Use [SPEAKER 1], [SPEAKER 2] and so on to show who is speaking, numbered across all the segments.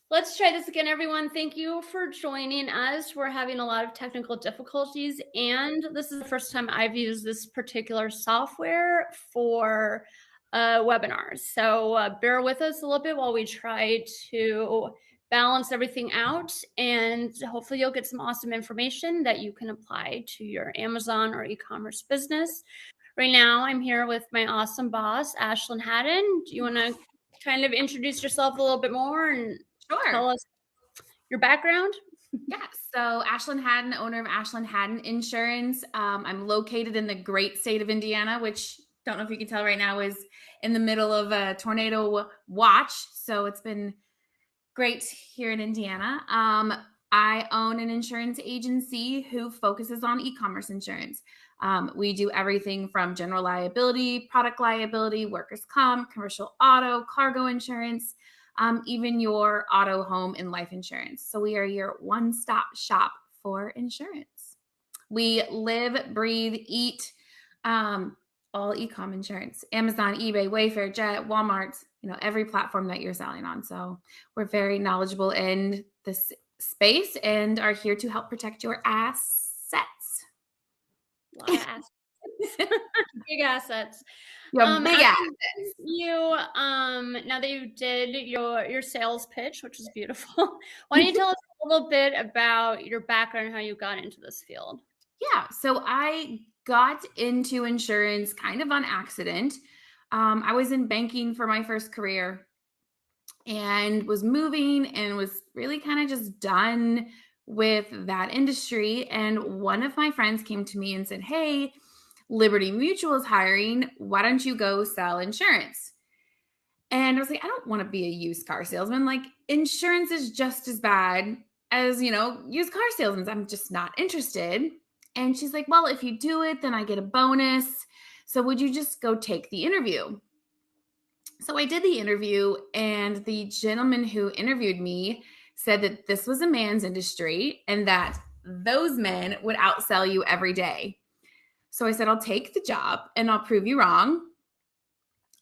[SPEAKER 1] Let's try this again, everyone. Thank you for joining us. We're having a lot of technical difficulties, and this is the first time I've used this particular software for webinars. So bear with us a little bit while we try to balance everything out, and hopefully you'll get some awesome information that you can apply to your Amazon or e-commerce business. Right now, I'm here with my awesome boss, Ashlin Hadden. Do you want to kind of introduce yourself a little bit more and
[SPEAKER 2] Sure.
[SPEAKER 1] tell us your background?
[SPEAKER 2] Yeah. So Ashlin Hadden, owner of Ashlin Hadden Insurance. I'm located in the great state of Indiana, which don't know if you can tell right now is in the middle of a tornado watch. So it's been great here in Indiana. I own an insurance agency who focuses on e-commerce insurance. We do everything from general liability, product liability, workers' comp, commercial auto, cargo insurance, even your auto, home, and life insurance. So we are your one-stop shop for insurance. We live, breathe, eat all e-com insurance, Amazon, eBay, Wayfair, Jet, Walmart, every platform that you're selling on. So we're very knowledgeable in this space and are here to help protect your assets.
[SPEAKER 1] A lot of assets. Big assets.
[SPEAKER 2] Your big assets.
[SPEAKER 1] Now that you did your sales pitch, which is beautiful, why don't you tell us a little bit about your background and how you got into this field?
[SPEAKER 2] Yeah. So I got into insurance kind of on accident. I was in banking for my first career and was moving and was really kind of just done with that industry. And one of my friends came to me and said, "Hey, Liberty Mutual is hiring. Why don't you go sell insurance?" And I was like, I don't want to be a used car salesman. Like, insurance is just as bad as, used car salesmen. I'm just not interested. And she's like, well, if you do it, then I get a bonus. So would you just go take the interview? So I did the interview, and the gentleman who interviewed me said that this was a man's industry and that those men would outsell you every day. So I said, I'll take the job and I'll prove you wrong.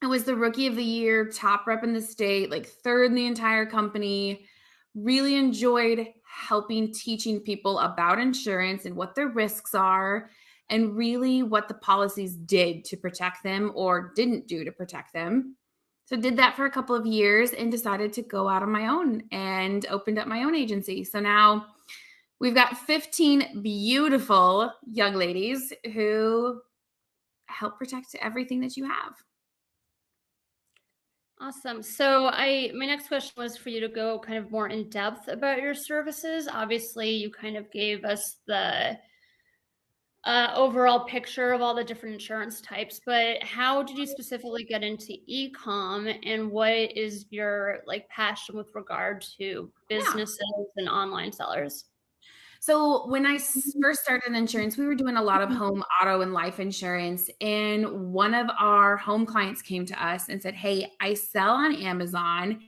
[SPEAKER 2] I was the rookie of the year, top rep in the state, like third in the entire company. Really enjoyed helping teaching people about insurance and what their risks are and really what the policies did to protect them or didn't do to protect them. So did that for a couple of years and decided to go out on my own and opened up my own agency. So now we've got 15 beautiful young ladies who help protect everything that you have.
[SPEAKER 1] Awesome. So my next question was for you to go kind of more in depth about your services. Obviously, you kind of gave us the overall picture of all the different insurance types, but how did you specifically get into e-com, and what is your passion with regard to
[SPEAKER 2] Yeah.
[SPEAKER 1] businesses and online sellers?
[SPEAKER 2] So when I first started in insurance, we were doing a lot of home, auto, and life insurance. And one of our home clients came to us and said, "Hey, I sell on Amazon,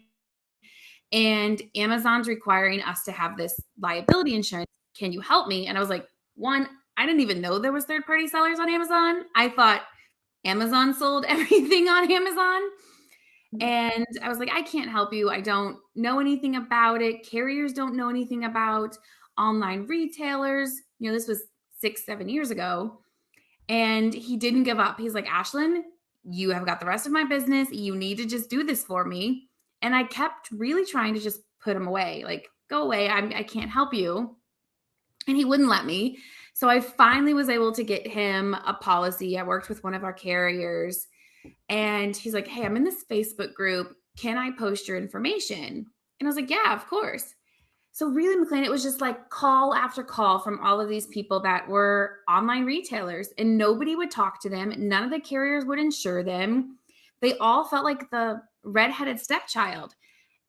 [SPEAKER 2] and Amazon's requiring us to have this liability insurance. Can you help me?" And I was like, one, I didn't even know there was third-party sellers on Amazon. I thought Amazon sold everything on Amazon. And I was like, I can't help you. I don't know anything about it. Carriers don't know anything about online retailers. This was 6-7 years ago. And he didn't give up. He's like, Ashlin, you have got the rest of my business. You need to just do this for me. And I kept really trying to just put him away, like, go away. I can't help you. And he wouldn't let me. So I finally was able to get him a policy. I worked with one of our carriers. And he's like, hey, I'm in this Facebook group. Can I post your information? And I was like, yeah, of course. So really, McClain, it was just like call after call from all of these people that were online retailers, and nobody would talk to them. None of the carriers would insure them. They all felt like the redheaded stepchild.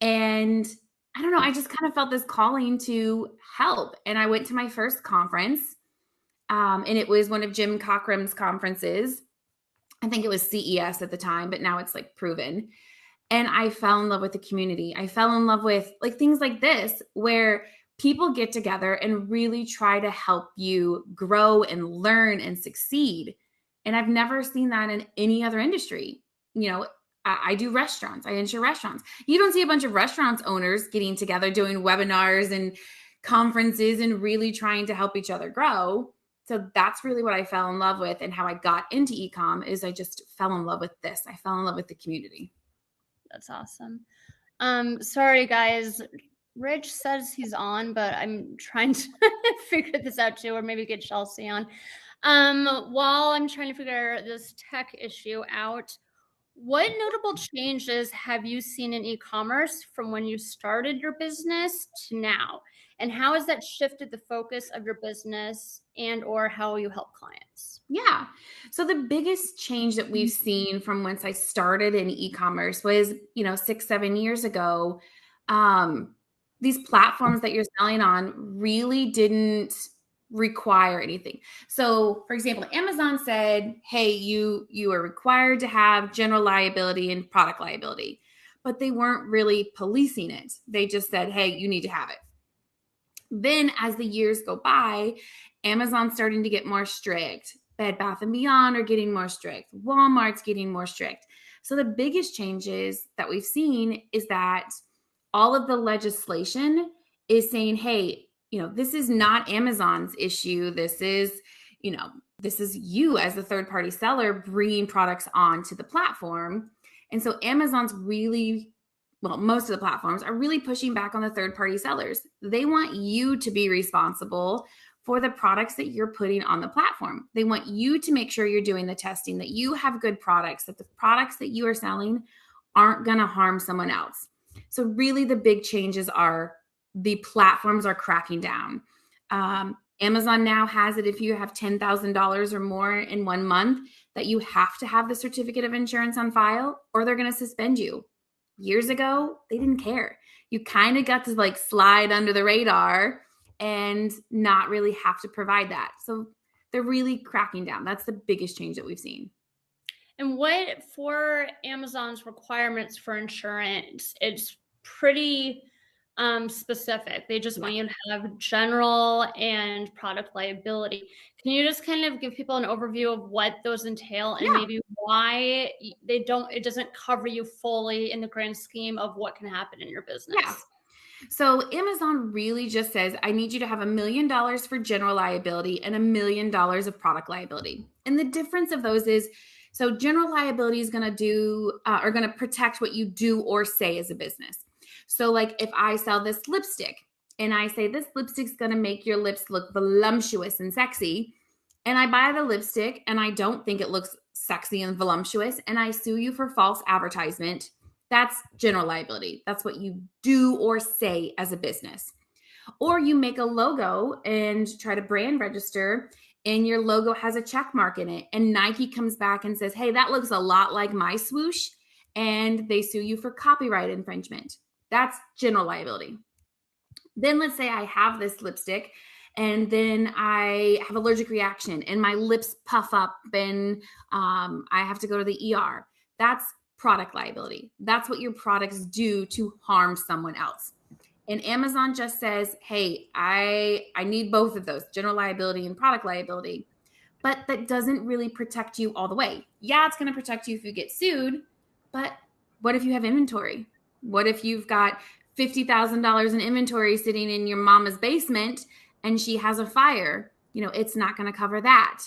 [SPEAKER 2] And I don't know, I just kind of felt this calling to help. And I went to my first conference, and it was one of Jim Cochran's conferences. I think it was CES at the time, but now it's like proven. And I fell in love with the community. I fell in love with things like this, where people get together and really try to help you grow and learn and succeed. And I've never seen that in any other industry. I do restaurants. I insure restaurants. You don't see a bunch of restaurants owners getting together doing webinars and conferences and really trying to help each other grow. So that's really what I fell in love with, and how I got into ecom is I just fell in love with this. I fell in love with the community.
[SPEAKER 1] That's awesome. Sorry guys. Rich says he's on, but I'm trying to figure this out too, or maybe get Chelsea on. While I'm trying to figure this tech issue out, what notable changes have you seen in e-commerce from when you started your business to now? And how has that shifted the focus of your business and or how you help clients?
[SPEAKER 2] Yeah. So the biggest change that we've seen from once I started in e-commerce was, 6-7 years ago. These platforms that you're selling on really didn't require anything. So for example, Amazon said, hey, you are required to have general liability and product liability, but they weren't really policing it. They just said, hey, you need to have it. Then as the years go by, Amazon's starting to get more strict. Bed Bath & Beyond are getting more strict. Walmart's getting more strict. So the biggest changes that we've seen is that all of the legislation is saying, hey, this is not Amazon's issue. This is you as a third-party seller bringing products onto the platform. And so Amazon's really, most of the platforms are really pushing back on the third-party sellers. They want you to be responsible for the products that you're putting on the platform. They want you to make sure you're doing the testing, that you have good products, that the products that you are selling aren't going to harm someone else. So really the big changes are the platforms are cracking down. Amazon now has it if you have $10,000 or more in 1 month that you have to have the certificate of insurance on file or they're going to suspend you. Years ago, they didn't care. You kind of got to slide under the radar and not really have to provide that. So they're really cracking down. That's the biggest change that we've seen.
[SPEAKER 1] And what for Amazon's requirements for insurance, it's pretty specific. They just want you to have general and product liability. Can you just kind of give people an overview of what those entail and maybe why it doesn't cover you fully in the grand scheme of what can happen in your business?
[SPEAKER 2] Yeah. So Amazon really just says, I need you to have $1 million for general liability and $1 million of product liability. And the difference of those is, so general liability is going to protect what you do or say as a business. So if I sell this lipstick and I say this lipstick's going to make your lips look voluptuous and sexy, and I buy the lipstick and I don't think it looks sexy and voluptuous, and I sue you for false advertisement, that's general liability. That's what you do or say as a business. Or you make a logo and try to brand register, and your logo has a check mark in it, and Nike comes back and says, hey, that looks a lot like my swoosh, and they sue you for copyright infringement. That's general liability. Then let's say I have this lipstick and then I have allergic reaction and my lips puff up and I have to go to the ER. That's product liability. That's what your products do to harm someone else. And Amazon just says, hey, I need both of those, general liability and product liability. But that doesn't really protect you all the way. Yeah, it's going to protect you if you get sued. But what if you have inventory? What if you've got $50,000 in inventory sitting in your mama's basement and she has a fire? It's not going to cover that.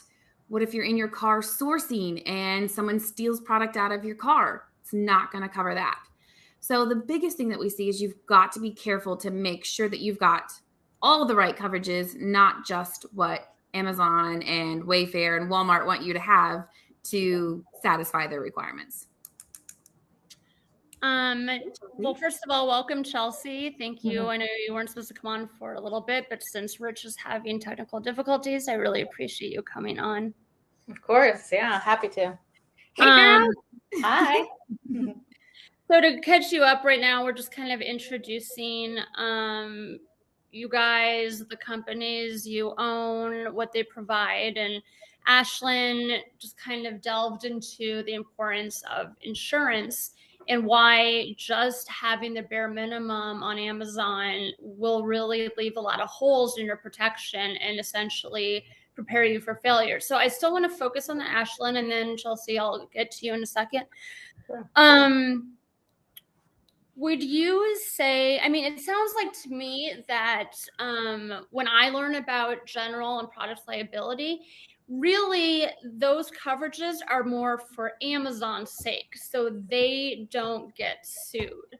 [SPEAKER 2] What if you're in your car sourcing and someone steals product out of your car? It's not going to cover that. So the biggest thing that we see is you've got to be careful to make sure that you've got all the right coverages, not just what Amazon and Wayfair and Walmart want you to have to satisfy their requirements.
[SPEAKER 1] Well, first of all, welcome, Chelsea. Thank you. I know you weren't supposed to come on for a little bit, but since Rich is having technical difficulties, I really appreciate you coming on.
[SPEAKER 3] Of course. Yeah, happy to.
[SPEAKER 2] Hey, girl.
[SPEAKER 3] Hi.
[SPEAKER 1] So to catch you up right now, we're just kind of introducing you guys, the companies you own, what they provide, and Ashlin just kind of delved into the importance of insurance and why just having the bare minimum on Amazon will really leave a lot of holes in your protection and essentially prepare you for failure. So I still want to focus on the Ashlin, and then Chelsea, I'll get to you in a second.
[SPEAKER 3] Sure.
[SPEAKER 1] Would you say, I mean, it sounds like to me that when I learn about general and product liability, really those coverages are more for Amazon's sake, so they don't get sued.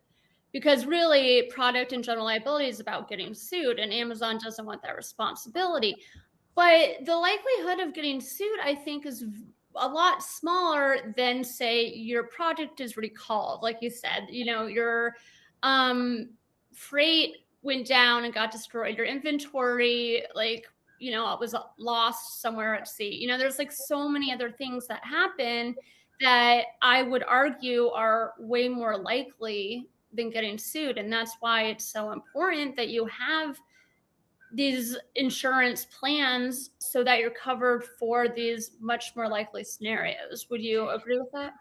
[SPEAKER 1] Because really, product and general liability is about getting sued, and Amazon doesn't want that responsibility. But the likelihood of getting sued, I think, is a lot smaller than, say, your product is recalled. Like you said, your freight went down and got destroyed. Your inventory, it was lost somewhere at sea. There's like so many other things that happen that I would argue are way more likely than getting sued. And that's why it's so important that you have these insurance plans so that you're covered for these much more likely scenarios. Would you agree with that?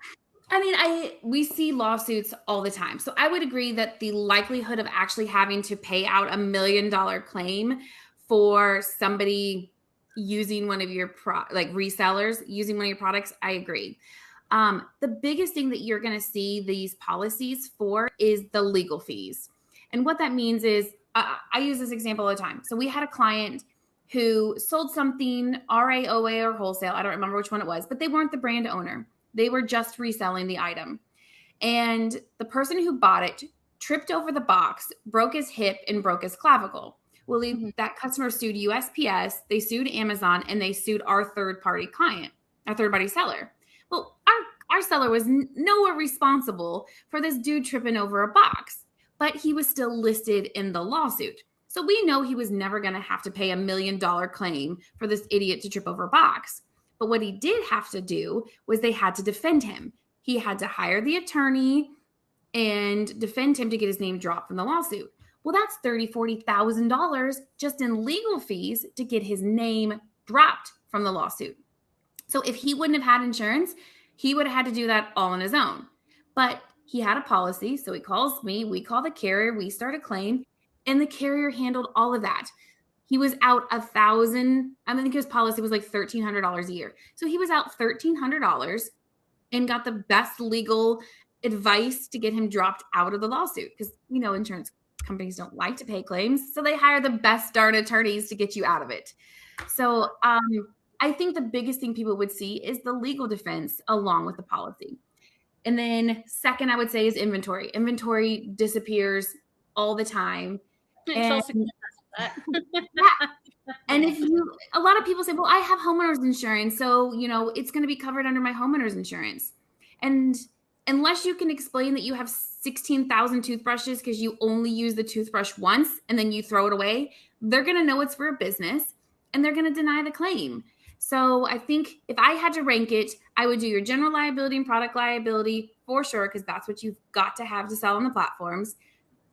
[SPEAKER 2] I mean, we see lawsuits all the time. So I would agree that the likelihood of actually having to pay out $1 million claim for somebody using one of your resellers using one of your products, I agree. The biggest thing that you're going to see these policies for is the legal fees. And what that means is, I use this example all the time. So we had a client who sold something RA, OA, or wholesale. I don't remember which one it was, but they weren't the brand owner. They were just reselling the item. And the person who bought it tripped over the box, broke his hip, and broke his clavicle. Well, that customer sued USPS, they sued Amazon, and they sued our third-party client, our third-party seller. Well, our seller was nowhere responsible for this dude tripping over a box, but he was still listed in the lawsuit. So we know he was never going to have to pay $1 million claim for this idiot to trip over a box. But what he did have to do was they had to defend him. He had to hire the attorney and defend him to get his name dropped from the lawsuit. Well, that's $30,000, $40,000 just in legal fees to get his name dropped from the lawsuit. So if he wouldn't have had insurance, he would have had to do that all on his own. But he had a policy, so he calls me, we call the carrier, we start a claim, and the carrier handled all of that. He was out $1,000. I think his policy was like $1,300 a year. So he was out $1,300 and got the best legal advice to get him dropped out of the lawsuit. Because, insurance companies don't like to pay claims. So they hire the best darn attorneys to get you out of it. So I think the biggest thing people would see is the legal defense along with the policy. And then second, I would say is inventory. Inventory disappears all the time. And, and a lot of people say, well, I have homeowners insurance, so, it's going to be covered under my homeowners insurance. And unless you can explain that you have 16,000 toothbrushes because you only use the toothbrush once and then you throw it away, they're going to know it's for a business and they're going to deny the claim. So I think if I had to rank it, I would do your general liability and product liability for sure, because that's what you've got to have to sell on the platforms.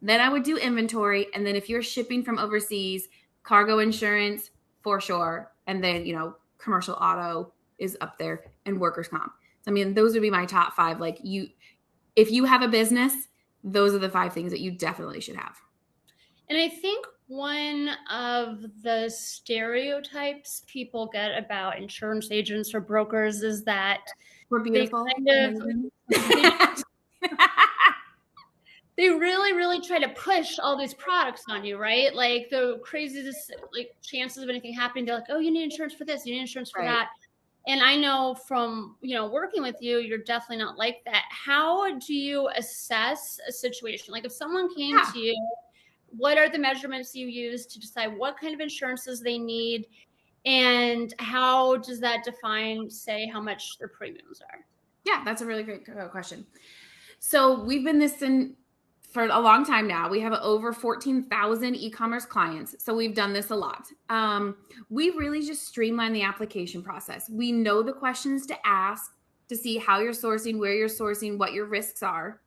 [SPEAKER 2] Then I would do inventory. And then if you're shipping from overseas, cargo insurance for sure. And then, commercial auto is up there and workers' comp. So, those would be my top 5. If you have a business, those are the 5 things that you definitely should have.
[SPEAKER 1] And I think one of the stereotypes people get about insurance agents or brokers is that
[SPEAKER 2] we're beautiful.
[SPEAKER 1] They really, really try to push all these products on you, right? Like the craziest chances of anything happening, they're like, oh, you need insurance for this, you need insurance for that. And I know from, working with you, you're definitely not like that. How do you assess a situation? Like if someone came to you, what are the measurements you use to decide what kind of insurances they need? And how does that define, say, how much their premiums are?
[SPEAKER 2] Yeah, that's a really great question. So we've been for a long time now. We have over 14,000 e-commerce clients. So we've done this a lot. We really just streamline the application process. We know the questions to ask to see how you're sourcing, where you're sourcing, what your risks are.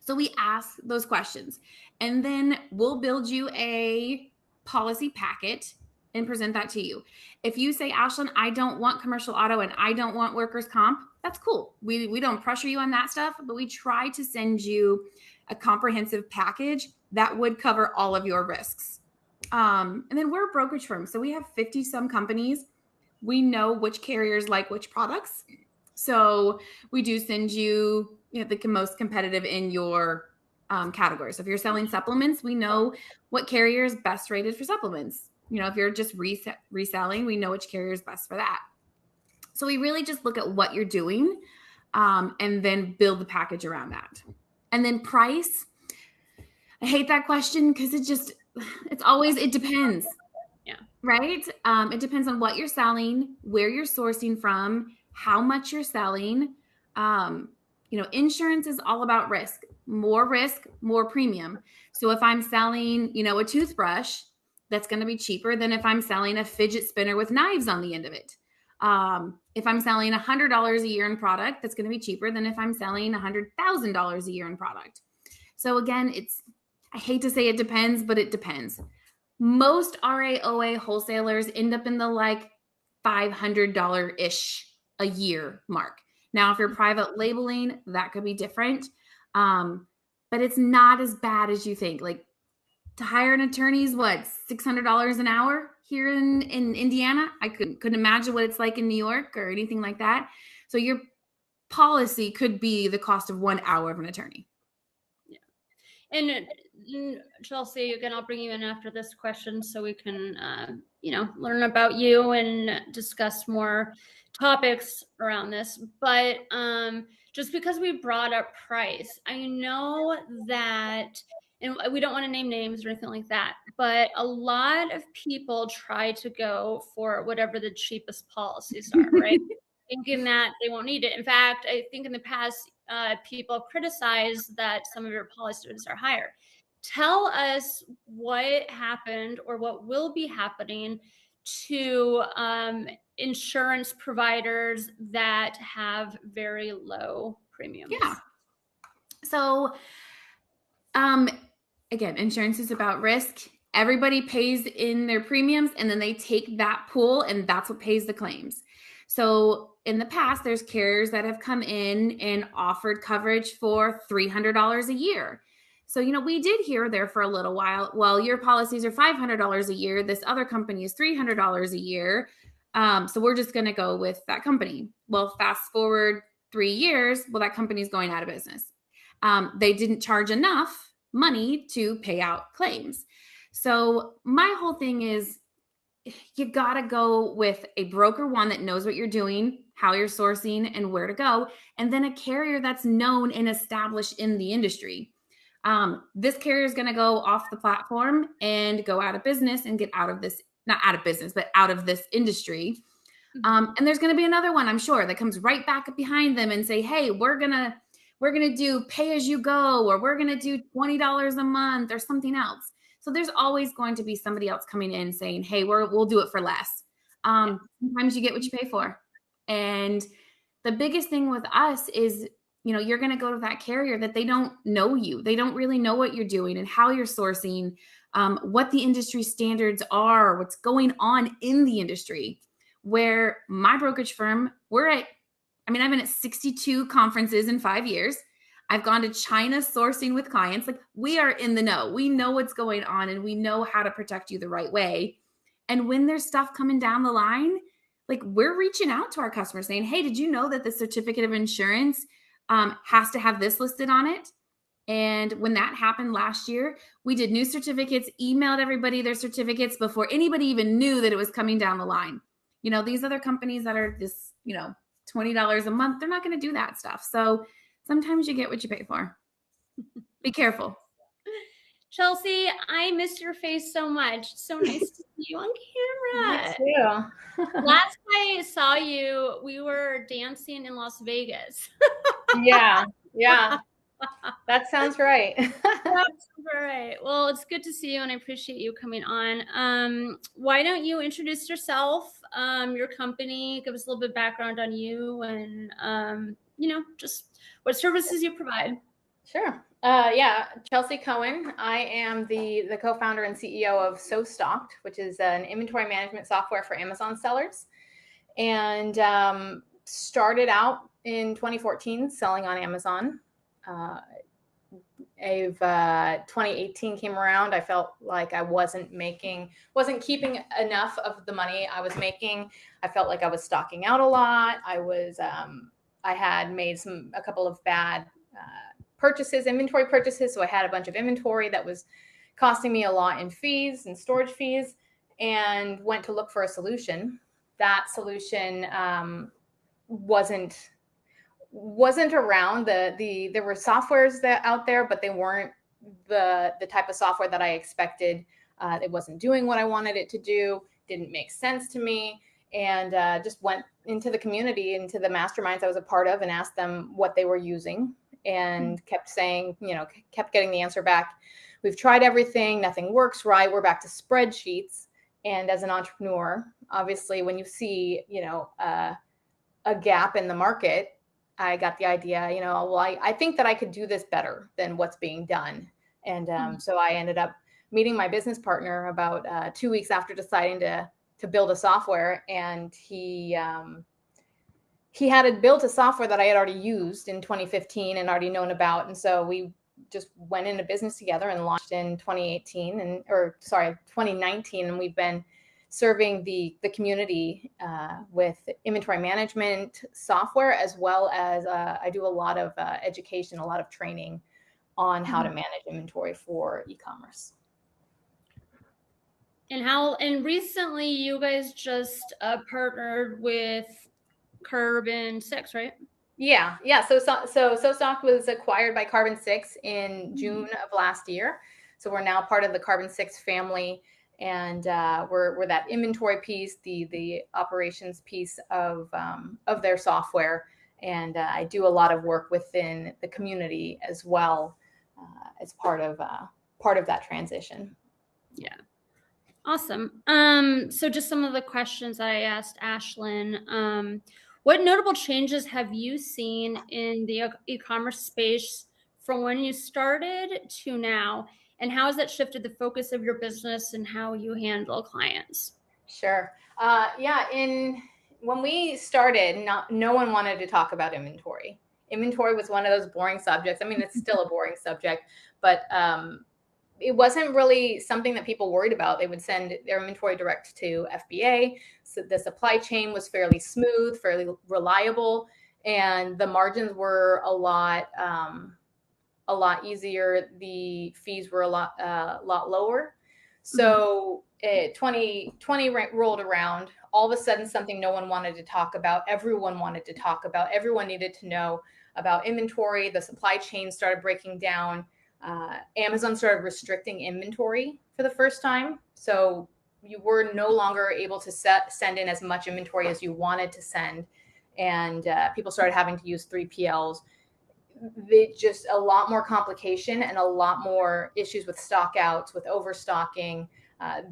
[SPEAKER 2] So we ask those questions, and then we'll build you a policy packet and present that to you. If you say, Ashlin, I don't want commercial auto and I don't want workers' comp, that's cool. We don't pressure you on that stuff, but we try to send you a comprehensive package that would cover all of your risks. And then we're a brokerage firm. So we have 50 some companies we know which carriers like which products. So we do send you, the most competitive in your category. So if you're selling supplements, we know what carrier is best rated for supplements. If you're just reselling, we know which carrier is best for that. So we really just look at what you're doing and then build the package around that. And then price. I hate that question because it depends.
[SPEAKER 1] Yeah.
[SPEAKER 2] Right? It depends on what you're selling, where you're sourcing from, how much you're selling. Insurance is all about risk, more premium. So if I'm selling, a toothbrush, that's going to be cheaper than if I'm selling a fidget spinner with knives on the end of it. If I'm selling $100 a year in product, that's going to be cheaper than if I'm selling $100,000 a year in product. So again, I hate to say it depends, but it depends. Most RAOA wholesalers end up in the $500-ish a year mark. Now, if you're private labeling, that could be different. But it's not as bad as you think. To hire an attorney is what, $600 an hour here in Indiana? I couldn't imagine what it's like in New York or anything like that. So your policy could be the cost of 1 hour of an attorney.
[SPEAKER 1] Yeah. And Chelsea, again, I'll bring you in after this question so we can, learn about you and discuss more topics around this. But just because we brought up price, I know that, and we don't want to name names or anything like that, but a lot of people try to go for whatever the cheapest policies are, right? Thinking that they won't need it. In fact, I think in the past, people criticize that some of your policies are higher. Tell us what happened or what will be happening to insurance providers that have very low premiums.
[SPEAKER 2] Yeah. So, again, insurance is about risk. Everybody pays in their premiums, and then they take that pool, and that's what pays the claims. So in the past, there's carriers that have come in and offered coverage for $300 a year. So, we did hear there for a little while, well, your policies are $500 a year. This other company is $300 a year. So we're just going to go with that company. Well, fast forward 3 years, well, that company is going out of business. They didn't charge enough money to pay out claims. So my whole thing is, you got to go with a broker, one that knows what you're doing, how you're sourcing, and where to go, and then a carrier that's known and established in the industry. This carrier is going to go off the platform and go out of business and get out of this, not out of business, but out of this industry. And there's going to be another one, I'm sure, that comes right back up behind them and say, hey, we're going to do pay as you go, or we're going to do $20 a month or something else. So there's always going to be somebody else coming in saying, hey, we'll do it for less. Sometimes you get what you pay for. And the biggest thing with us is, you're going to go to that carrier that they don't know you. They don't really know what you're doing and how you're sourcing, what the industry standards are, what's going on in the industry. Where my brokerage firm, I've been at 62 conferences in 5 years. I've gone to China sourcing with clients. We are in the know. We know what's going on, and we know how to protect you the right way. And when there's stuff coming down the line, we're reaching out to our customers saying, hey, did you know that the certificate of insurance has to have this listed on it? And when that happened last year, we did new certificates, emailed everybody their certificates before anybody even knew that it was coming down the line. These other companies that are just, $20 a month, they're not going to do that stuff. So sometimes you get what you pay for. Be careful.
[SPEAKER 1] Chelsea, I miss your face so much. It's so nice to see you on camera.
[SPEAKER 3] Me too.
[SPEAKER 1] Last I saw you, we were dancing in Las Vegas.
[SPEAKER 3] Yeah. That sounds right.
[SPEAKER 1] That's right. Well, it's good to see you, and I appreciate you coming on. Why don't you introduce yourself, your company, give us a little bit of background on you, and just what services you provide.
[SPEAKER 3] Sure. Chelsea Cohen. I am the co-founder and CEO of So Stocked, which is an inventory management software for Amazon sellers, and started out in 2014 selling on Amazon. 2018 came around, I felt like I wasn't keeping enough of the money I was making. I felt like I was stocking out a lot. I had made a couple of bad inventory purchases. So I had a bunch of inventory that was costing me a lot in fees and storage fees, and went to look for a solution. That solution wasn't around. There were softwares out there, but they weren't the type of software that I expected. It wasn't doing what I wanted it to do, didn't make sense to me, and just went into the community, into the masterminds I was a part of, and asked them what they were using, and kept getting the answer back, we've tried everything, nothing works right, we're back to spreadsheets. And as an entrepreneur, obviously, when you see, a gap in the market, I got the idea, I think that I could do this better than what's being done. And so I ended up meeting my business partner about 2 weeks after deciding to build a software. And he had built a software that I had already used in 2015 and already known about. And so we just went into business together and launched in 2019 2019. And we've been serving the community with inventory management software, as well as I do a lot of education, a lot of training on how to manage inventory for e-commerce.
[SPEAKER 1] And recently you guys just partnered with Carbon 6, right?
[SPEAKER 3] Yeah. So SoStock was acquired by Carbon 6 in June of last year. So we're now part of the Carbon 6 family, and we're that inventory piece, the operations piece of their software. And I do a lot of work within the community as well as part of that transition.
[SPEAKER 1] Yeah. Awesome. So just some of the questions I asked Ashlin. What notable changes have you seen in the e-commerce space from when you started to now? And how has that shifted the focus of your business and how you handle clients?
[SPEAKER 3] Sure. When we started, no one wanted to talk about inventory. Inventory was one of those boring subjects. I mean, it's still a boring subject, but it wasn't really something that people worried about. They would send their inventory direct to FBA. So the supply chain was fairly smooth, fairly reliable, and the margins were a lot easier. The fees were a lot lower. So 2020 rolled around. All of a sudden, something no one wanted to talk about. Everyone wanted to talk about. Everyone needed to know about inventory. The supply chain started breaking down. Amazon started restricting inventory for the first time. So you were no longer able to send in as much inventory as you wanted to send. And people started having to use 3PLs. Just a lot more complication and a lot more issues with stockouts, with overstocking.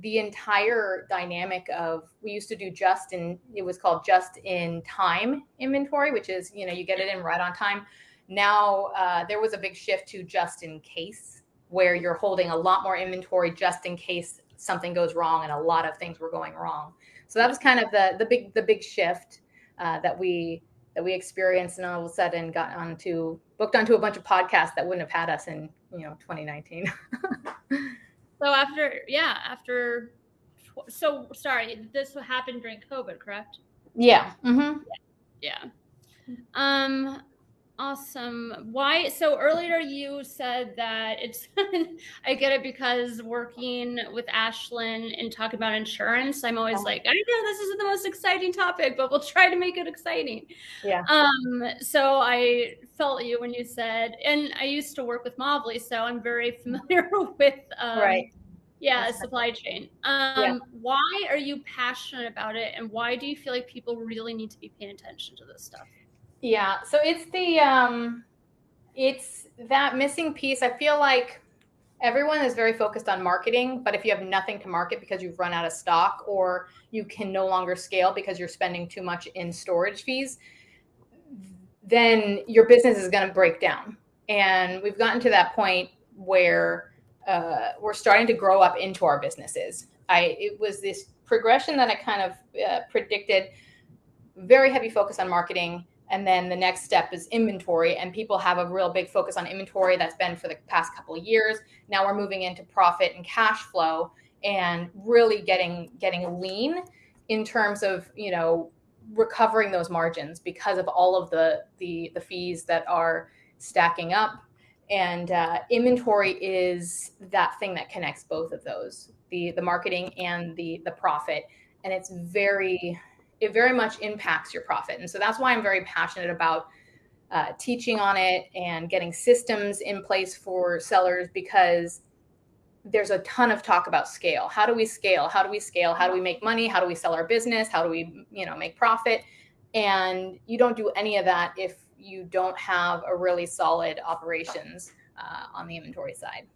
[SPEAKER 3] The entire dynamic of, we used to do it was called just in time inventory, which is, you get it in right on time. Now there was a big shift to just in case, where you're holding a lot more inventory just in case something goes wrong, and a lot of things were going wrong. So that was kind of the big shift that we experienced, and all of a sudden booked onto a bunch of podcasts that wouldn't have had us in 2019.
[SPEAKER 1] So sorry, this happened during COVID, correct?
[SPEAKER 3] Yeah. Mm-hmm.
[SPEAKER 1] Yeah. Awesome. Why? So earlier you said that it's, I get it, because working with Ashlin and talking about insurance, I'm always like, I know this isn't the most exciting topic, but we'll try to make it exciting.
[SPEAKER 3] Yeah.
[SPEAKER 1] So I felt you when you said, and I used to work with Mobley, so I'm very familiar with,
[SPEAKER 3] right.
[SPEAKER 1] Yeah, supply chain. Why are you passionate about it, and why do you feel like people really need to be paying attention to this stuff?
[SPEAKER 3] Yeah, so it's that missing piece. I feel like everyone is very focused on marketing, but if you have nothing to market because you've run out of stock, or you can no longer scale because you're spending too much in storage fees, then your business is going to break down. And we've gotten to that point where we're starting to grow up into our businesses. It was this progression that I kind of predicted. Very heavy focus on marketing, And then the next step is inventory, and people have a real big focus on inventory. That's been for the past couple of years. Now we're moving into profit and cash flow, and really getting lean in terms of, you know, recovering those margins because of all of the fees that are stacking up. And inventory is that thing that connects both of those, the marketing and the profit. And it very much impacts your profit. And so that's why I'm very passionate about teaching on it and getting systems in place for sellers, because there's a ton of talk about scale. How do we scale? How do we scale? How do we make money? How do we sell our business? How do we, you know, make profit? And you don't do any of that if you don't have a really solid operations on the inventory side.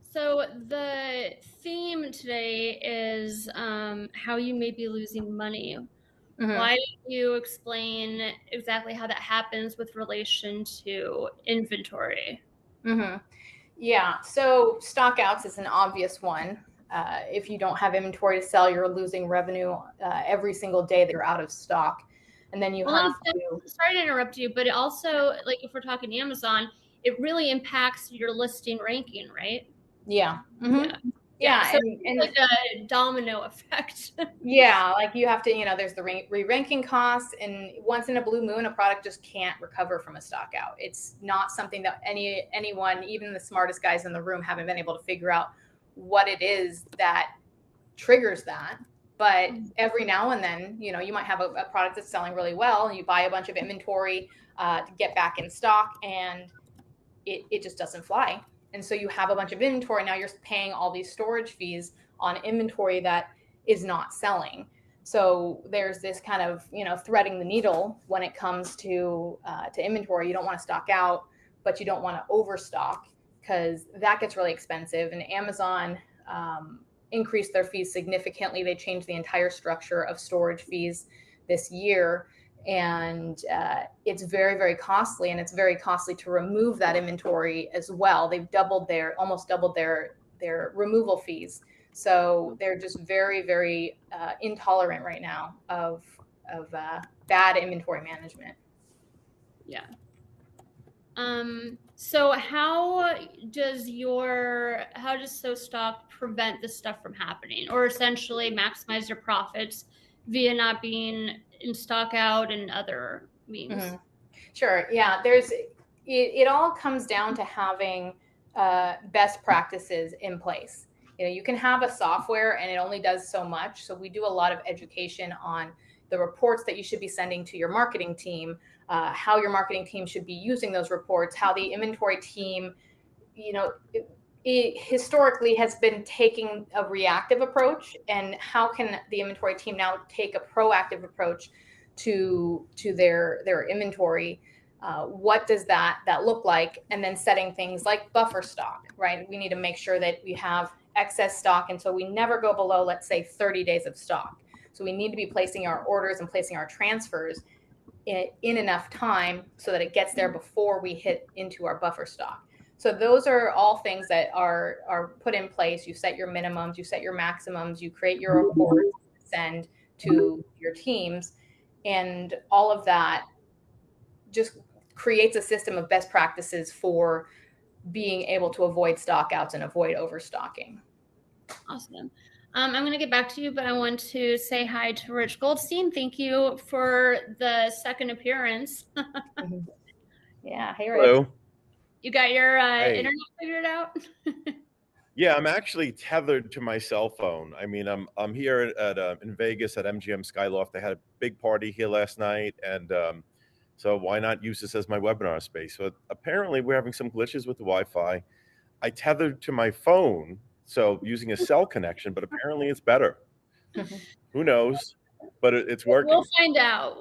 [SPEAKER 1] So the theme today is how you may be losing money. Mm-hmm. Why don't you explain exactly how that happens with relation to inventory?
[SPEAKER 3] Mm-hmm. Yeah, so stock outs is an obvious one. If you don't have inventory to sell, you're losing revenue every single day that you're out of stock. And then you have to...
[SPEAKER 1] Sorry to interrupt you, but it also, like if we're talking Amazon, it really impacts your listing ranking, right?
[SPEAKER 3] Yeah. Mm-hmm. Yeah.
[SPEAKER 1] So it's like a domino effect.
[SPEAKER 3] Yeah, like you have to, you know, there's the re-ranking costs, and once in a blue moon, a product just can't recover from a stock out. It's not something that anyone, even the smartest guys in the room, haven't been able to figure out what it is that triggers that. But every now and then, you know, you might have a product that's selling really well, and you buy a bunch of inventory to get back in stock, and it just doesn't fly. And so you have a bunch of inventory. Now you're paying all these storage fees on inventory that is not selling. So there's this kind of, you know, threading the needle when it comes to inventory. You don't want to stock out, but you don't want to overstock, because that gets really expensive. And Amazon increased their fees significantly. They changed the entire structure of storage fees this year. And it's very, very costly, and it's very costly to remove that inventory as well. They've almost doubled their removal fees. So they're just very, very intolerant right now of bad inventory management.
[SPEAKER 1] Yeah. So how does SoStock prevent this stuff from happening, or essentially maximize your profits via not being in stock out and other means?
[SPEAKER 3] Mm-hmm. Sure. Yeah. It all comes down to having best practices in place. You know, you can have a software and it only does so much. So we do a lot of education on the reports that you should be sending to your marketing team, how your marketing team should be using those reports, how the inventory team, you know, it historically has been taking a reactive approach, and how can the inventory team now take a proactive approach to their inventory? What does that look like? And then setting things like buffer stock, right? We need to make sure that we have excess stock, and so we never go below, let's say, 30 days of stock. So we need to be placing our orders and placing our transfers in enough time so that it gets there before we hit into our buffer stock. So those are all things that are put in place. You set your minimums, you set your maximums, you create your reports, send to your teams, and all of that just creates a system of best practices for being able to avoid stock outs and avoid overstocking.
[SPEAKER 1] Awesome. I'm going to get back to you, but I want to say hi to Rich Goldstein. Thank you for the second appearance.
[SPEAKER 3] Yeah. Hey, Rich.
[SPEAKER 4] Hello.
[SPEAKER 1] You got your internet figured out?
[SPEAKER 4] Yeah, I'm actually tethered to my cell phone. I mean, I'm here in Vegas at MGM Skyloft. They had a big party here last night, and so why not use this as my webinar space? So apparently we're having some glitches with the Wi-Fi. I tethered to my phone, so using a cell connection, but apparently it's better. Who knows? But it's working.
[SPEAKER 1] We'll find out.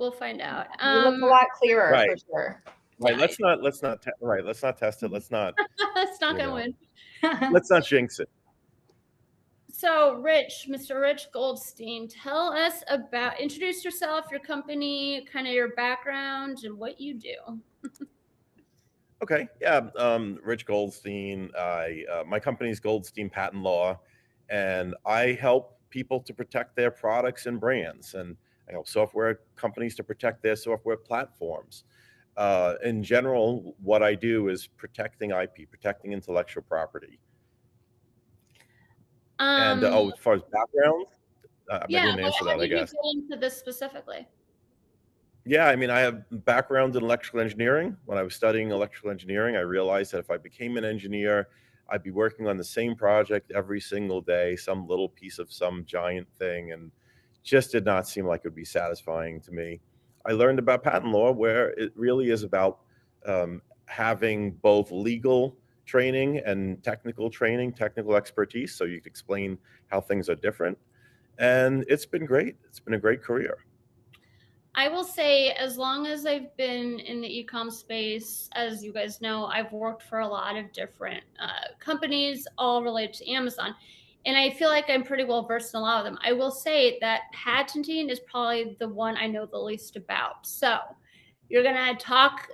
[SPEAKER 3] You look a lot clearer,
[SPEAKER 4] right.
[SPEAKER 3] for sure.
[SPEAKER 4] Right. Yeah. Let's not test it. Let's not.
[SPEAKER 1] It's not gonna win.
[SPEAKER 4] Let's not jinx it.
[SPEAKER 1] So, Mr. Rich Goldstein, introduce yourself, your company, kind of your background, and what you do.
[SPEAKER 4] Okay. Yeah. Rich Goldstein. My company is Goldstein Patent Law, and I help people to protect their products and brands. And I help software companies to protect their software platforms. In general, what I do is protecting IP, protecting intellectual property. And as far as background, I didn't answer that, I guess.
[SPEAKER 1] How did you get into this specifically?
[SPEAKER 4] Yeah, I mean, I have background in electrical engineering. When I was studying electrical engineering, I realized that if I became an engineer, I'd be working on the same project every single day, some little piece of some giant thing, and just did not seem like it would be satisfying to me. I learned about patent law, where it really is about having both legal training and technical training, technical expertise, so you can explain how things are different. And it's been great. It's been a great career.
[SPEAKER 1] I will say, as long as I've been in the e-com space, as you guys know, I've worked for a lot of different companies, all related to Amazon. And I feel like I'm pretty well versed in a lot of them. I will say that patenting is probably the one I know the least about. So you're gonna talk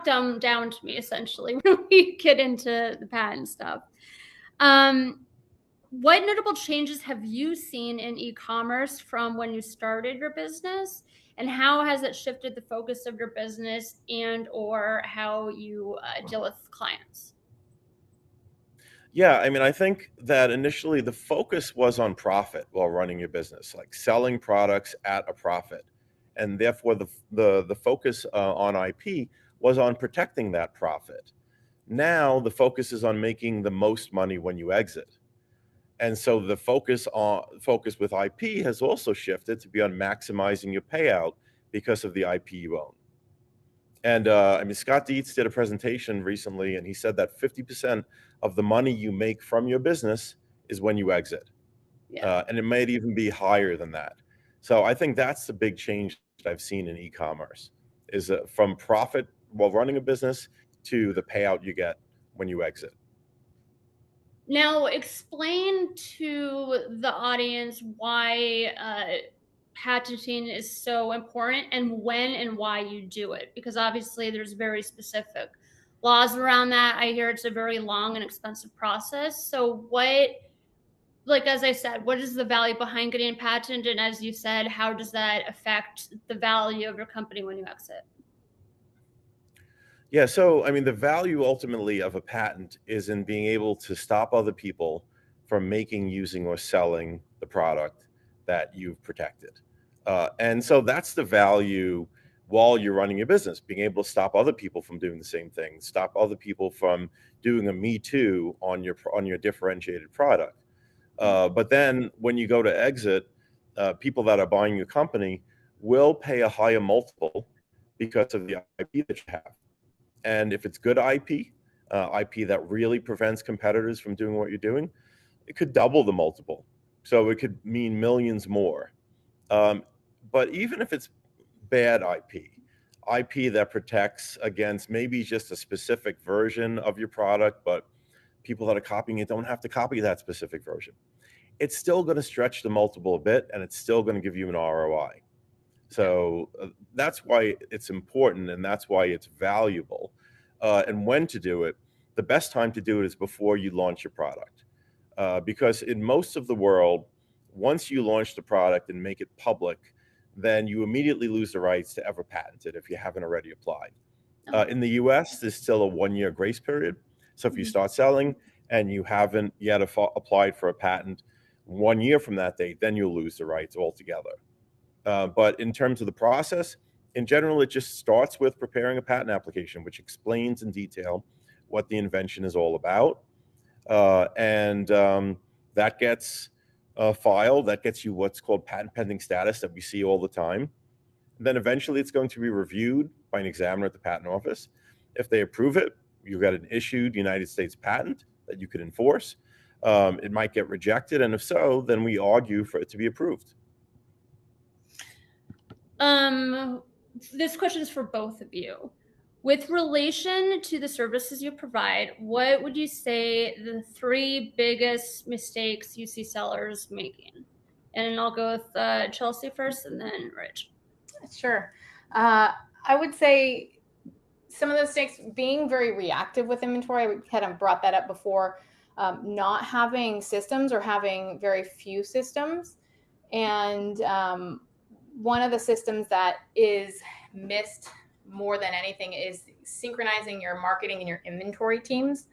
[SPEAKER 1] down to me essentially when we get into the patent stuff. What notable changes have you seen in e-commerce from when you started your business, and how has it shifted the focus of your business and or how you deal with clients?
[SPEAKER 4] Yeah, I mean, I think that initially the focus was on profit while running your business, like selling products at a profit, and therefore the focus on IP was on protecting that profit. Now the focus is on making the most money when you exit, and so the focus with IP has also shifted to be on maximizing your payout because of the IP you own. And I mean, Scott Dietz did a presentation recently, and he said that 50% of the money you make from your business is when you exit.
[SPEAKER 1] Yeah.
[SPEAKER 4] And it might even be higher than that. So I think that's the big change that I've seen in e-commerce is from profit while running a business to the payout you get when you exit.
[SPEAKER 1] Now, explain to the audience why patenting is so important and when and why you do it, because obviously there's very specific laws around that. I hear it's a very long and expensive process. So what, like, as I said, what is the value behind getting a patent? And as you said, how does that affect the value of your company when you exit?
[SPEAKER 4] Yeah, so I mean, the value ultimately of a patent is in being able to stop other people from making, using, or selling the product that you've protected. And so that's the value while you're running your business, being able to stop other people from doing the same thing, stop other people from doing a me too on your differentiated product. But then when you go to exit, people that are buying your company will pay a higher multiple because of the IP that you have. And if it's good IP, IP that really prevents competitors from doing what you're doing, it could double the multiple. So it could mean millions more. But even if it's bad IP that protects against maybe just a specific version of your product, but people that are copying it don't have to copy that specific version, it's still going to stretch the multiple a bit, and it's still going to give you an ROI. So that's why it's important, and that's why it's valuable. And when to do it, the best time to do it is before you launch your product. Because in most of the world, once you launch the product and make it public, then you immediately lose the rights to ever patent it if you haven't already applied. In the US, there's still a 1-year grace period. So if you start selling and you haven't yet applied for a patent 1 year from that date, then you'll lose the rights altogether. But in terms of the process, in general, it just starts with preparing a patent application, which explains in detail what the invention is all about. And that gets filed. That gets you what's called patent pending status that we see all the time. And then eventually it's going to be reviewed by an examiner at the patent office. If they approve it, you get an issued United States patent that you could enforce. It might get rejected. And if so, then we argue for it to be approved.
[SPEAKER 1] This question is for both of you. With relation to the services you provide, what would you say the 3 biggest mistakes you see sellers making? And I'll go with Chelsea first and then Rich.
[SPEAKER 3] Sure. I would say some of those mistakes, being very reactive with inventory. We kind of brought that up before. Not having systems or having very few systems, and one of the systems that is missed more than anything is synchronizing your marketing and your inventory teams,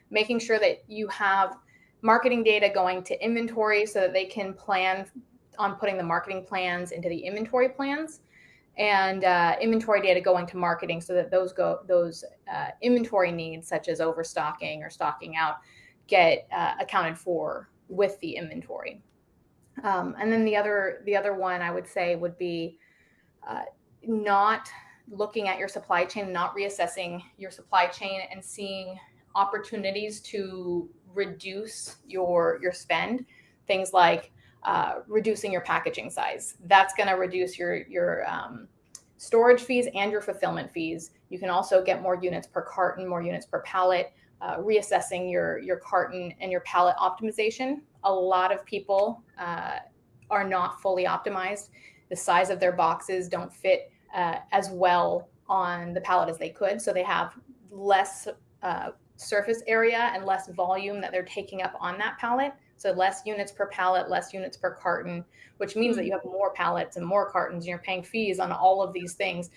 [SPEAKER 3] making sure that you have marketing data going to inventory so that they can plan on putting the marketing plans into the inventory plans, and inventory data going to marketing so that those inventory needs, such as overstocking or stocking out, get accounted for with the inventory. And then the other one I would say would be not looking at your supply chain, not reassessing your supply chain and seeing opportunities to reduce your spend. Things like reducing your packaging size. That's going to reduce your storage fees and your fulfillment fees. You can also get more units per carton, more units per pallet. Reassessing your carton and your pallet optimization. A lot of people are not fully optimized. The size of their boxes don't fit as well on the pallet as they could. So they have less surface area and less volume that they're taking up on that pallet. So less units per pallet, less units per carton, which means that you have more pallets and more cartons and you're paying fees on all of these things.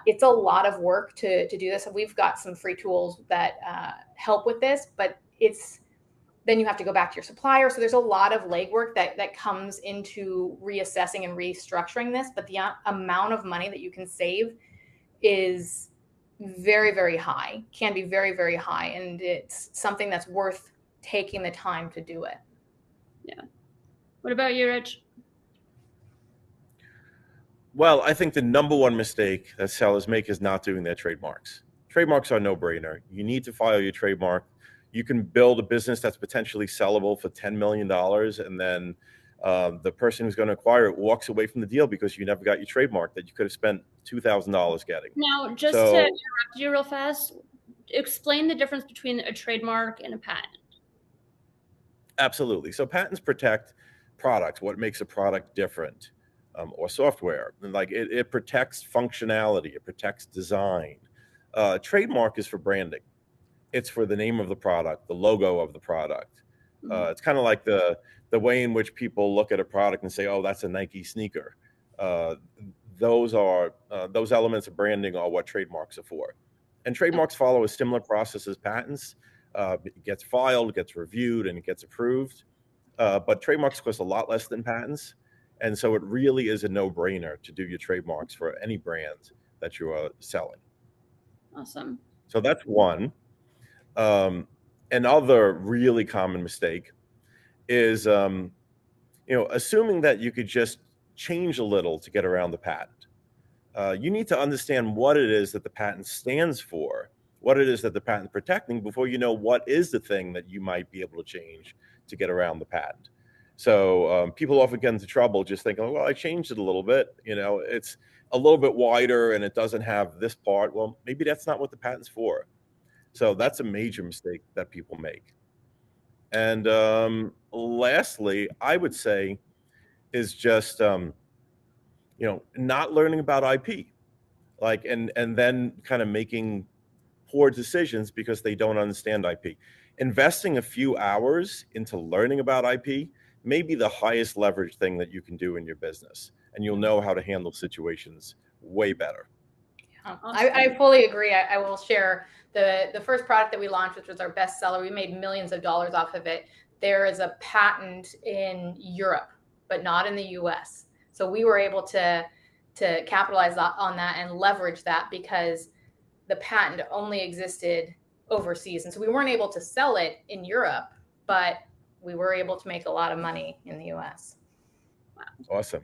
[SPEAKER 3] It's a lot of work to do this. We've got some free tools that help with this, but then you have to go back to your supplier. So there's a lot of legwork that comes into reassessing and restructuring this, but the amount of money that you can save is very, very high, can be very, very high. And it's something that's worth taking the time to do it.
[SPEAKER 1] Yeah. What about you, Rich?
[SPEAKER 4] Well, I think the number one mistake that sellers make is not doing their trademarks. Trademarks are no-brainer. You need to file your trademark. You can build a business that's potentially sellable for $10 million, and then the person who's going to acquire it walks away from the deal because you never got your trademark that you could have spent $2,000 getting.
[SPEAKER 1] Now, just to interrupt you real fast, explain the difference between a trademark and a patent.
[SPEAKER 4] Absolutely. So patents protect products, what makes a product different, or software. And like it protects functionality, it protects design. Trademark is for branding. It's for the name of the product, the logo of the product. It's kind of like the way in which people look at a product and say, oh, that's a Nike sneaker. Those elements of branding are what trademarks are for. And trademarks follow a similar process as patents. It gets filed, gets reviewed, and it gets approved. But trademarks cost a lot less than patents. And so it really is a no-brainer to do your trademarks for any brand that you are selling.
[SPEAKER 1] Awesome.
[SPEAKER 4] So that's one. Another really common mistake is, assuming that you could just change a little to get around the patent. You need to understand what it is that the patent stands for, what it is that the patent is protecting before you know what is the thing that you might be able to change to get around the patent. So people often get into trouble just thinking, well, I changed it a little bit. It's a little bit wider and it doesn't have this part. Well, maybe that's not what the patent's for. So that's a major mistake that people make. And lastly, I would say is just, not learning about IP, and then kind of making poor decisions because they don't understand IP. Investing a few hours into learning about IP may be the highest leverage thing that you can do in your business, and you'll know how to handle situations way better.
[SPEAKER 3] I fully agree. I will share the first product that we launched, which was our best seller. We made millions of dollars off of it. There is a patent in Europe, but not in the US. So we were able to capitalize on that and leverage that because the patent only existed overseas. And so we weren't able to sell it in Europe, but we were able to make a lot of money in the US.
[SPEAKER 1] Wow.
[SPEAKER 4] Awesome.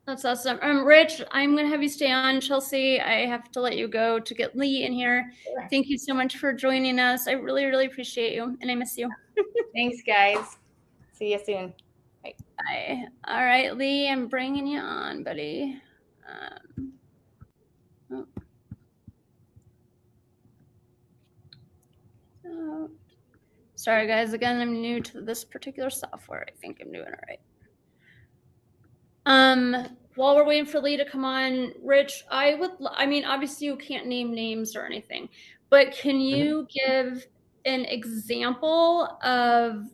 [SPEAKER 1] That's awesome. Rich, I'm going to have you stay on. Chelsea, I have to let you go to get Lee in here. Sure. Thank you so much for joining us. I really, really appreciate you, and I miss you.
[SPEAKER 3] Thanks, guys. See you soon. Bye.
[SPEAKER 1] Bye. All right, Lee, I'm bringing you on, buddy. Sorry, guys. Again, I'm new to this particular software. I think I'm doing it right. While we're waiting for Lee to come on, Rich, obviously you can't name names or anything, but can you give an example of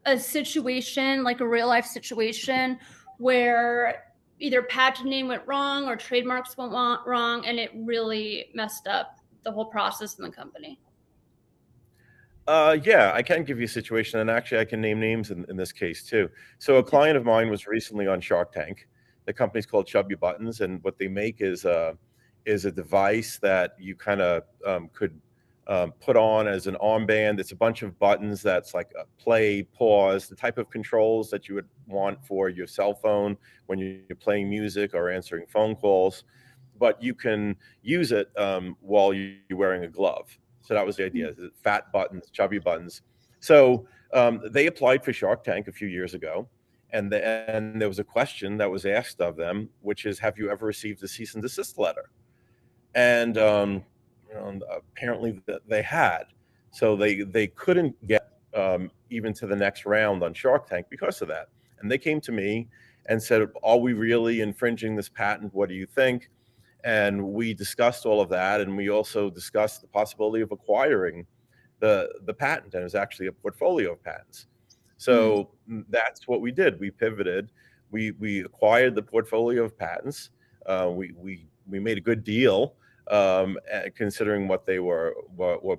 [SPEAKER 1] a situation, like a real life situation where, either patenting went wrong or trademarks went wrong, and it really messed up the whole process in the company?
[SPEAKER 4] Yeah, I can give you a situation, and actually I can name names in this case too. So a client of mine was recently on Shark Tank. The company's called Chubby Buttons, and what they make is a device that you kind of could put on as an armband. It's a bunch of buttons that's like a play, pause, the type of controls that you would want for your cell phone when you're playing music or answering phone calls, but you can use it while you're wearing a glove. So that was the idea, fat buttons, chubby buttons. So they applied for Shark Tank a few years ago, and there was a question that was asked of them, which is, have you ever received a cease and desist letter? And apparently they had. So they couldn't get even to the next round on Shark Tank because of that. And they came to me and said, are we really infringing this patent? What do you think? And we discussed all of that, and we also discussed the possibility of acquiring the patent, and it was actually a portfolio of patents. So that's what we did. We pivoted. We acquired the portfolio of patents. We made a good deal considering what they were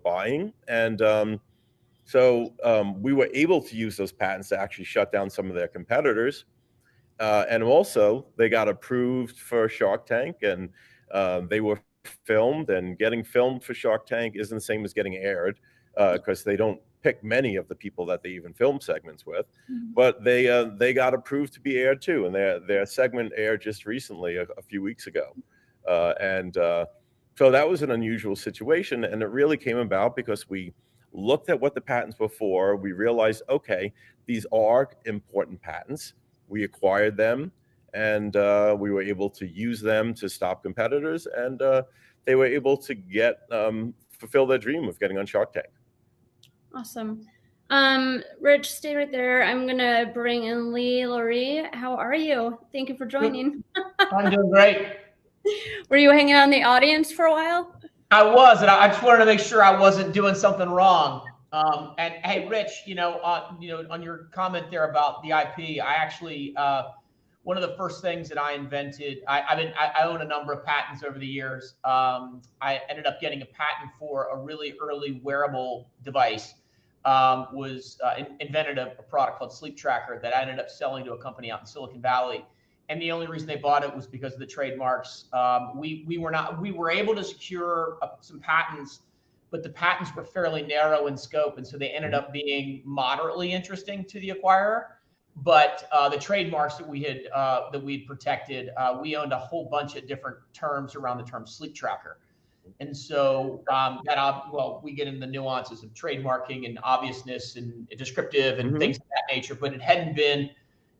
[SPEAKER 4] buying, and so we were able to use those patents to actually shut down some of their competitors. And also, they got approved for Shark Tank, and they were filmed, and getting filmed for Shark Tank isn't the same as getting aired because they don't pick many of the people that they even film segments with. But they got approved to be aired too, and their segment aired just recently, a few weeks ago. So that was an unusual situation, and it really came about because we looked at what the patents were for. We realized, okay, these are important patents. We acquired them, and we were able to use them to stop competitors, and they were able to get fulfill their dream of getting on Shark Tank.
[SPEAKER 1] Awesome. Rich, stay right there. I'm gonna bring in Lee Loree. How are you? Thank you for joining.
[SPEAKER 5] I'm doing great.
[SPEAKER 1] Were you hanging out in the audience for a while?
[SPEAKER 5] I was, and I just wanted to make sure I wasn't doing something wrong. And hey, Rich, on your comment there about the IP, I actually one of the first things that I invented. I own a number of patents over the years. I ended up getting a patent for a really early wearable device. Invented a product called Sleep Tracker that I ended up selling to a company out in Silicon Valley. And the only reason they bought it was because of the trademarks. We were able to secure some patents, but the patents were fairly narrow in scope, and so they ended up being moderately interesting to the acquirer. But the trademarks that we'd protected, we owned a whole bunch of different terms around the term Sleep Tracker. And so we get into the nuances of trademarking and obviousness and descriptive and things of that nature, but it hadn't been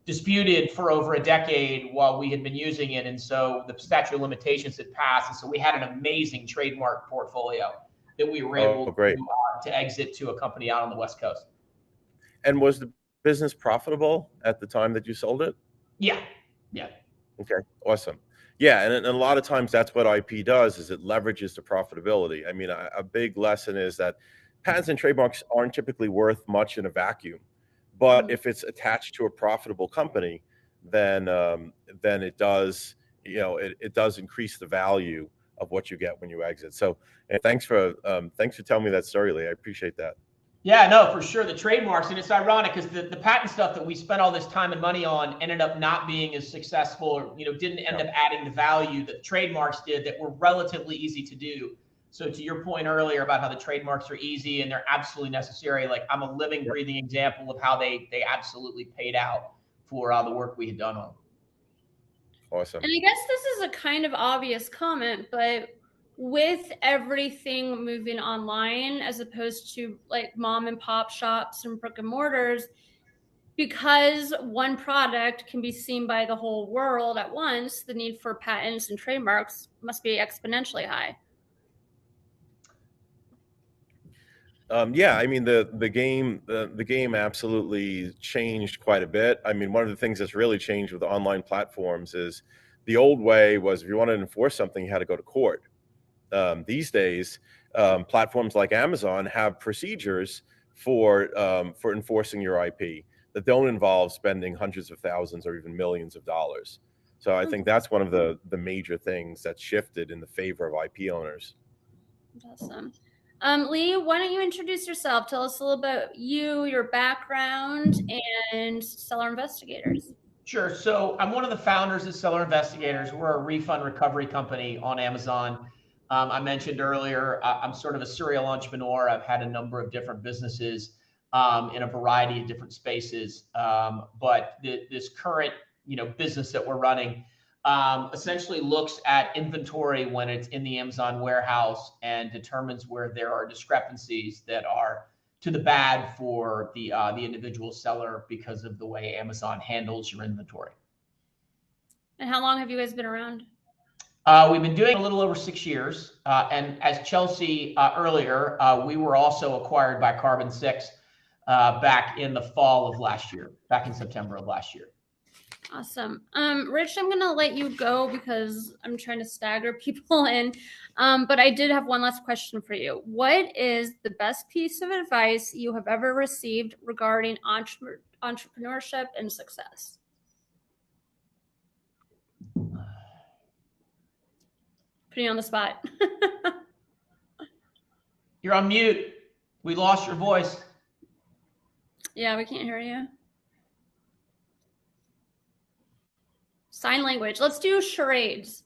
[SPEAKER 5] disputed for over a decade while we had been using it. And so the statute of limitations had passed. And so we had an amazing trademark portfolio that we were able to exit to a company out on the West Coast.
[SPEAKER 4] And was the business profitable at the time that you sold it?
[SPEAKER 5] Yeah.
[SPEAKER 4] Okay, awesome. Yeah, and a lot of times that's what IP does, is it leverages the profitability. I mean, a big lesson is that patents and trademarks aren't typically worth much in a vacuum. But if it's attached to a profitable company, then it does, it does increase the value of what you get when you exit. So thanks for telling me that story, Lee. I appreciate that.
[SPEAKER 5] Yeah, no, for sure. The trademarks, and it's ironic because the patent stuff that we spent all this time and money on ended up not being as successful, or didn't end up adding the value that the trademarks did that were relatively easy to do. So to your point earlier about how the trademarks are easy and they're absolutely necessary, like I'm a living, breathing example of how they absolutely paid out for the work we had done on them.
[SPEAKER 4] Awesome.
[SPEAKER 1] And I guess this is a kind of obvious comment, but with everything moving online as opposed to like mom and pop shops and brick and mortars, because one product can be seen by the whole world at once, the need for patents and trademarks must be exponentially high.
[SPEAKER 4] Yeah, I mean the game absolutely changed quite a bit. I mean, one of the things that's really changed with the online platforms is the old way was if you wanted to enforce something, you had to go to court. These days, platforms like Amazon have procedures for enforcing your IP that don't involve spending hundreds of thousands or even millions of dollars. So I think that's one of the major things that shifted in the favor of IP owners.
[SPEAKER 1] Awesome. Lee, why don't you introduce yourself? Tell us a little about you, your background, and Seller Investigators.
[SPEAKER 5] Sure. So I'm one of the founders of Seller Investigators. We're a refund recovery company on Amazon. I mentioned earlier, I'm sort of a serial entrepreneur. I've had a number of different businesses in a variety of different spaces. But this current, business that we're running essentially looks at inventory when it's in the Amazon warehouse and determines where there are discrepancies that are to the bad for the individual seller because of the way Amazon handles your inventory.
[SPEAKER 1] And how long have you guys been around?
[SPEAKER 5] We've been doing a little over 6 years. And as Chelsea earlier, we were also acquired by Carbon 6 back in the fall of last year, back in September of last year.
[SPEAKER 1] Awesome. Rich, I'm going to let you go because I'm trying to stagger people in. But I did have one last question for you. What is the best piece of advice you have ever received regarding entrepreneurship and success? Putting you on the spot.
[SPEAKER 5] You're on mute. We lost your voice.
[SPEAKER 1] Yeah, we can't hear you. Sign language. Let's do charades.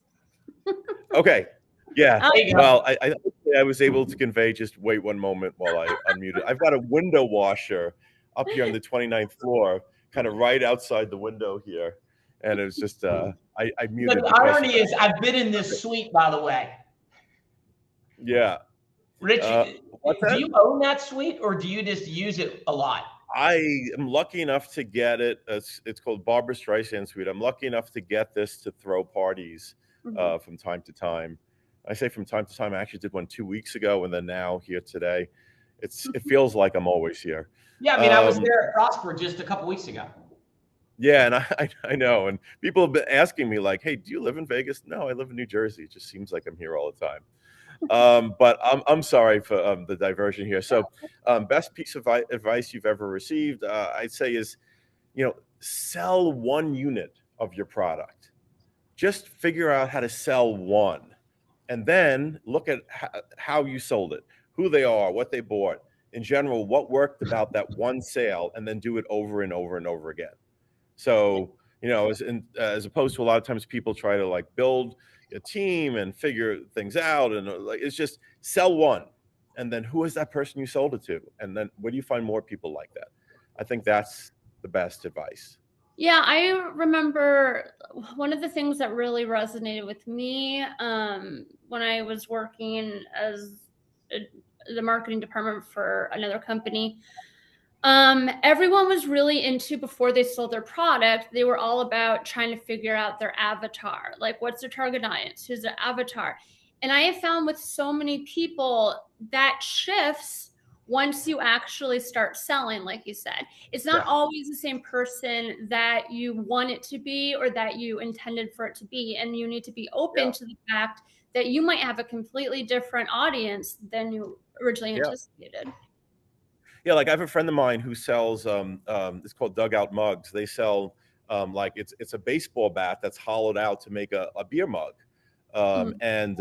[SPEAKER 4] Okay. Yeah.
[SPEAKER 1] Oh.
[SPEAKER 4] Well, I was able to convey, just wait one moment while I unmuted. I've got a window washer up here on the 29th floor, kind of right outside the window here. And it was just, I muted.
[SPEAKER 5] But the irony is I've been in this suite, by the way.
[SPEAKER 4] Yeah.
[SPEAKER 5] Rich, do you own that suite or do you just use it a lot?
[SPEAKER 4] I am lucky enough to get it. It's called Barbara Streisand Suite. I'm lucky enough to get this to throw parties from time to time. I say from time to time. I actually did one 2 weeks ago, and then now here today. It feels like I'm always here.
[SPEAKER 5] Yeah, I mean, I was there at Prosper just a couple weeks ago.
[SPEAKER 4] Yeah, and I know, and people have been asking me like, "Hey, do you live in Vegas?" No, I live in New Jersey. It just seems like I'm here all the time. But I'm sorry for the diversion here. So, best piece of advice you've ever received, I'd say is, sell one unit of your product. Just figure out how to sell one, and then look at how you sold it, who they are, what they bought, in general, what worked about that one sale, and then do it over and over and over again. So, as opposed to a lot of times people try to like build a team and figure things out, and like it's just sell one, and then who is that person you sold it to, and then where do you find more people like that? I think that's the best advice.
[SPEAKER 1] Yeah, I remember one of the things that really resonated with me when I was working as the marketing department for another company. Everyone was really into, before they sold their product, they were all about trying to figure out their avatar. Like, what's their target audience? Who's their avatar? And I have found with so many people that shifts once you actually start selling, like you said. It's not always the same person that you want it to be or that you intended for it to be. And you need to be open to the fact that you might have a completely different audience than you originally anticipated.
[SPEAKER 4] Yeah, like I have a friend of mine who sells it's called Dugout Mugs. They sell like it's a baseball bat that's hollowed out to make a beer mug. And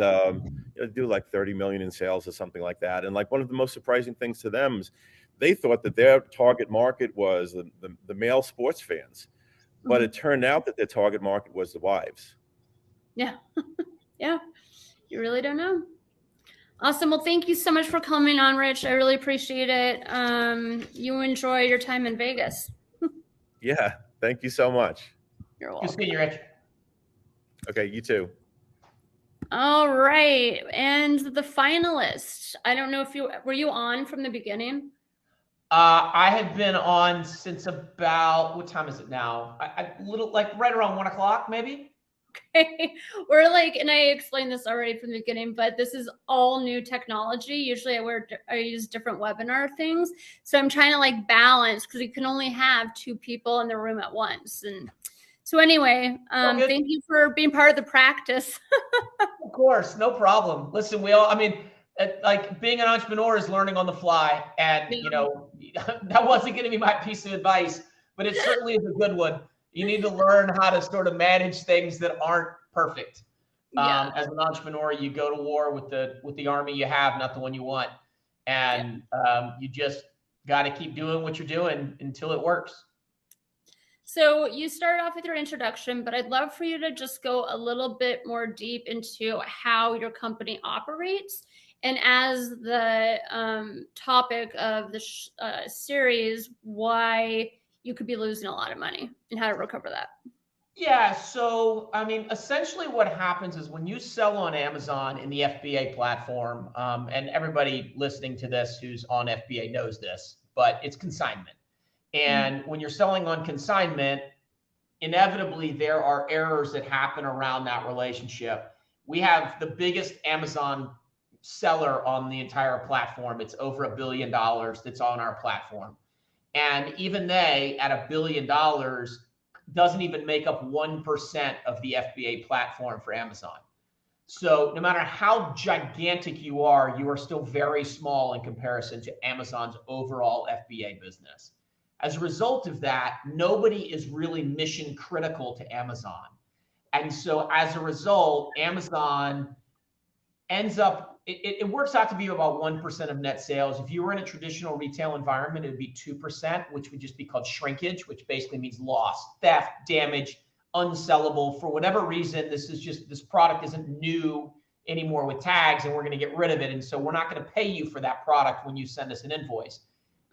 [SPEAKER 4] do like 30 million in sales or something like that. And like one of the most surprising things to them is they thought that their target market was the male sports fans, but it turned out that their target market was the wives.
[SPEAKER 1] Yeah. Yeah. You really don't know. Awesome. Well, thank you so much for coming on, Rich. I really appreciate it. You enjoy your time in Vegas.
[SPEAKER 4] Yeah. Thank you so much.
[SPEAKER 1] You're welcome.
[SPEAKER 5] Good seeing you, Rich.
[SPEAKER 4] Okay. You too.
[SPEAKER 1] All right. And the finalists, I don't know if were you on from the beginning?
[SPEAKER 5] I have been on since about, what time is it now? I little like right around 1 o'clock, maybe.
[SPEAKER 1] Okay. We're like, and I explained this already from the beginning, but this is all new technology. Usually I use different webinar things. So I'm trying to like balance because you can only have 2 people in the room at once. And so anyway, thank you for being part of the practice.
[SPEAKER 5] Of course, no problem. Listen, like being an entrepreneur is learning on the fly. And, that wasn't going to be my piece of advice, but it certainly is a good one. You need to learn how to sort of manage things that aren't perfect.
[SPEAKER 1] Yeah.
[SPEAKER 5] As an entrepreneur, you go to war with the army you have, not the one you want. And you just got to keep doing what you're doing until it works.
[SPEAKER 1] So you started off with your introduction, but I'd love for you to just go a little bit more deep into how your company operates. And as the topic of the series, why you could be losing a lot of money and how to recover that.
[SPEAKER 5] Yeah. So, I mean, essentially what happens is when you sell on Amazon in the FBA platform, and everybody listening to this who's on FBA knows this, but it's consignment. And when you're selling on consignment, inevitably there are errors that happen around that relationship. We have the biggest Amazon seller on the entire platform. It's over $1 billion that's on our platform. And even they, at $1 billion, doesn't even make up 1% of the FBA platform for Amazon. So no matter how gigantic you are still very small in comparison to Amazon's overall FBA business. As a result of that, nobody is really mission critical to Amazon. And so as a result, Amazon ends up, it works out to be about 1% of net sales. If you were in a traditional retail environment, it would be 2%, which would just be called shrinkage, which basically means loss, theft, damage, unsellable. For whatever reason, this product isn't new anymore with tags, and we're going to get rid of it. And so we're not going to pay you for that product when you send us an invoice.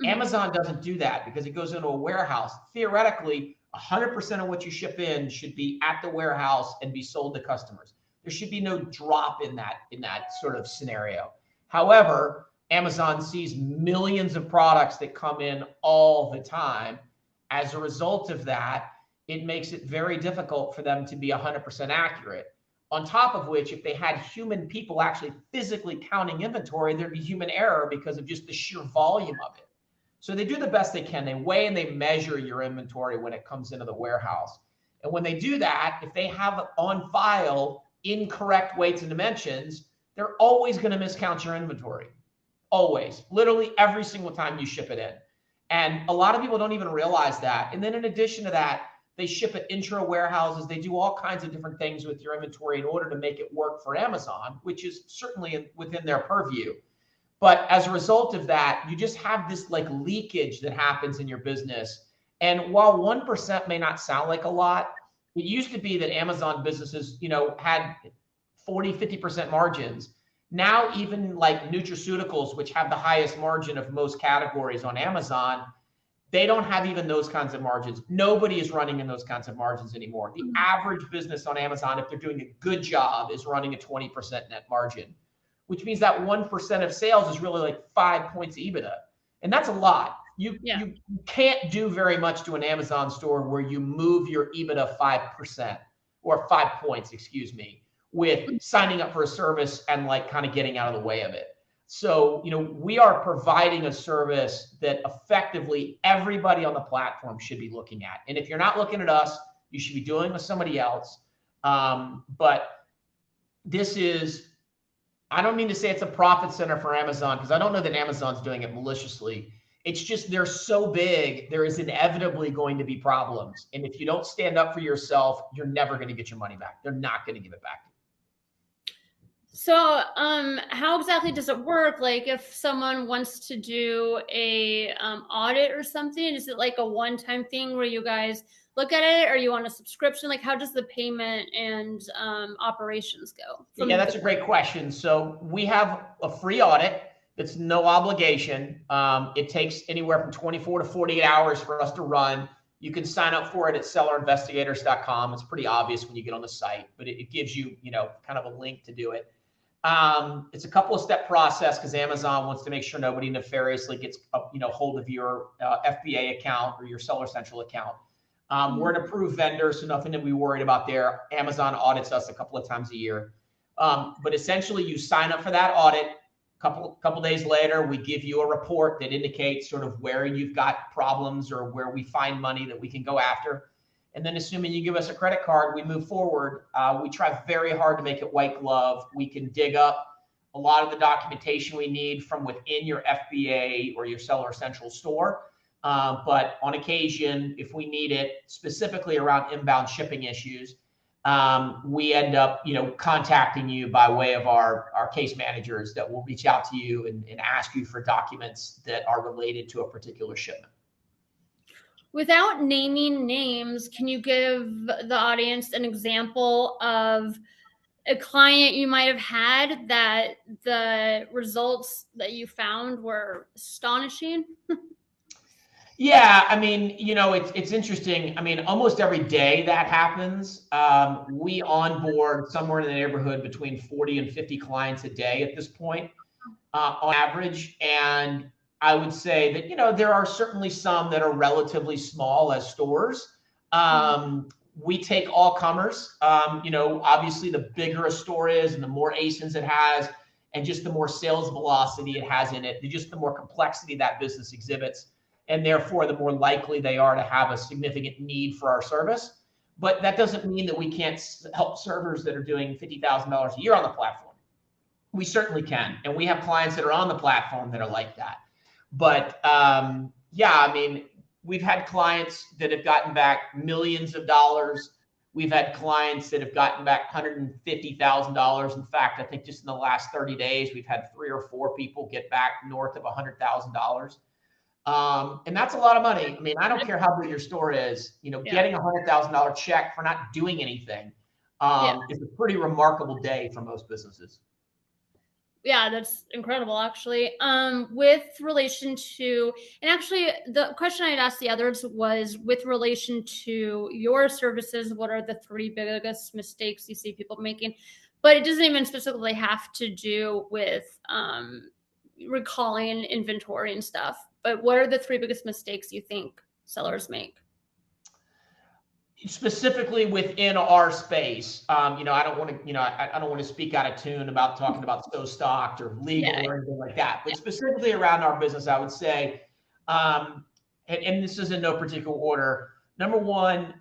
[SPEAKER 5] Amazon doesn't do that because it goes into a warehouse. Theoretically, 100% of what you ship in should be at the warehouse and be sold to customers. There should be no drop in that sort of scenario. However, Amazon sees millions of products that come in all the time. As a result of that, it makes it very difficult for them to be 100% accurate. On top of which, if they had human people actually physically counting inventory, there'd be human error because of just the sheer volume of it. So they do the best they can. They weigh and they measure your inventory when it comes into the warehouse. And when they do that, if they have on file incorrect weights and dimensions, they're always going to miscount your inventory. Always. Literally every single time you ship it in. And a lot of people don't even realize that. And then in addition to that, they ship it intra warehouses. They do all kinds of different things with your inventory in order to make it work for Amazon, which is certainly within their purview. But as a result of that, you just have this like leakage that happens in your business. And while 1% may not sound like a lot, it used to be that Amazon businesses, had 40, 50% margins. Now, even like nutraceuticals, which have the highest margin of most categories on Amazon, they don't have even those kinds of margins. Nobody is running in those kinds of margins anymore. The average business on Amazon, if they're doing a good job, is running a 20% net margin, which means that 1% of sales is really like 5 points of EBITDA. And that's a lot. You can't do very much to an Amazon store where you move your EBITDA 5% or 5 points, with signing up for a service and like kind of getting out of the way of it. So, we are providing a service that effectively everybody on the platform should be looking at. And if you're not looking at us, you should be doing it with somebody else. But this is, I don't mean to say it's a profit center for Amazon, because I don't know that Amazon's doing it maliciously. It's just they're so big, there is inevitably going to be problems. And if you don't stand up for yourself, you're never going to get your money back. They're not going to give it back to you.
[SPEAKER 1] So how exactly does it work? Like if someone wants to do a audit or something, is it like a one-time thing where you guys look at it, or you want a subscription? Like how does the payment and operations go?
[SPEAKER 5] Yeah, that's a great question. So we have a free audit. It's no obligation. It takes anywhere from 24 to 48 hours for us to run. You can sign up for it at sellerinvestigators.com. It's pretty obvious when you get on the site, but it gives you, kind of a link to do it. It's a couple of step process because Amazon wants to make sure nobody nefariously gets hold of your FBA account or your Seller Central account. We're an approved vendor, so nothing to be worried about there. Amazon audits us a couple of times a year. But essentially you sign up for that audit. Couple days later, we give you a report that indicates sort of where you've got problems or where we find money that we can go after. And then assuming you give us a credit card, we move forward. We try very hard to make it white glove. We can dig up a lot of the documentation we need from within your FBA or your Seller Central store. but on occasion, if we need it, specifically around inbound shipping issues, we end up, contacting you by way of our case managers that will reach out to you and ask you for documents that are related to a particular shipment.
[SPEAKER 1] Without naming names, can you give the audience an example of a client you might have had that the results that you found were astonishing?
[SPEAKER 5] Yeah, I mean, it's interesting. I mean, almost every day that happens. We onboard somewhere in the neighborhood between 40 and 50 clients a day at this point, on average. And I would say that, there are certainly some that are relatively small as stores. We take all comers. Obviously the bigger a store is and the more ASINs it has and just the more sales velocity it has in it, just the more complexity that business exhibits. And therefore, the more likely they are to have a significant need for our service. But that doesn't mean that we can't help servers that are doing $50,000 a year on the platform. We certainly can. And we have clients that are on the platform that are like that. But I mean, we've had clients that have gotten back millions of dollars. We've had clients that have gotten back $150,000. In fact, I think just in the last 30 days, we've had 3 or 4 people get back north of $100,000. And that's a lot of money. I mean, I don't care how big your store is, getting a $100,000 check for not doing anything is a pretty remarkable day for most businesses.
[SPEAKER 1] Yeah, that's incredible, actually. With relation to, and actually the question I'd asked the others was with relation to your services, what are the 3 biggest mistakes you see people making? But it doesn't even specifically have to do with recalling inventory and stuff. But what are the 3 biggest mistakes you think sellers make?
[SPEAKER 5] Specifically within our space, I don't want to, I don't want to speak out of tune about talking about so stocked or legal or anything like that. But specifically around our business, I would say, and this is in no particular order. Number one,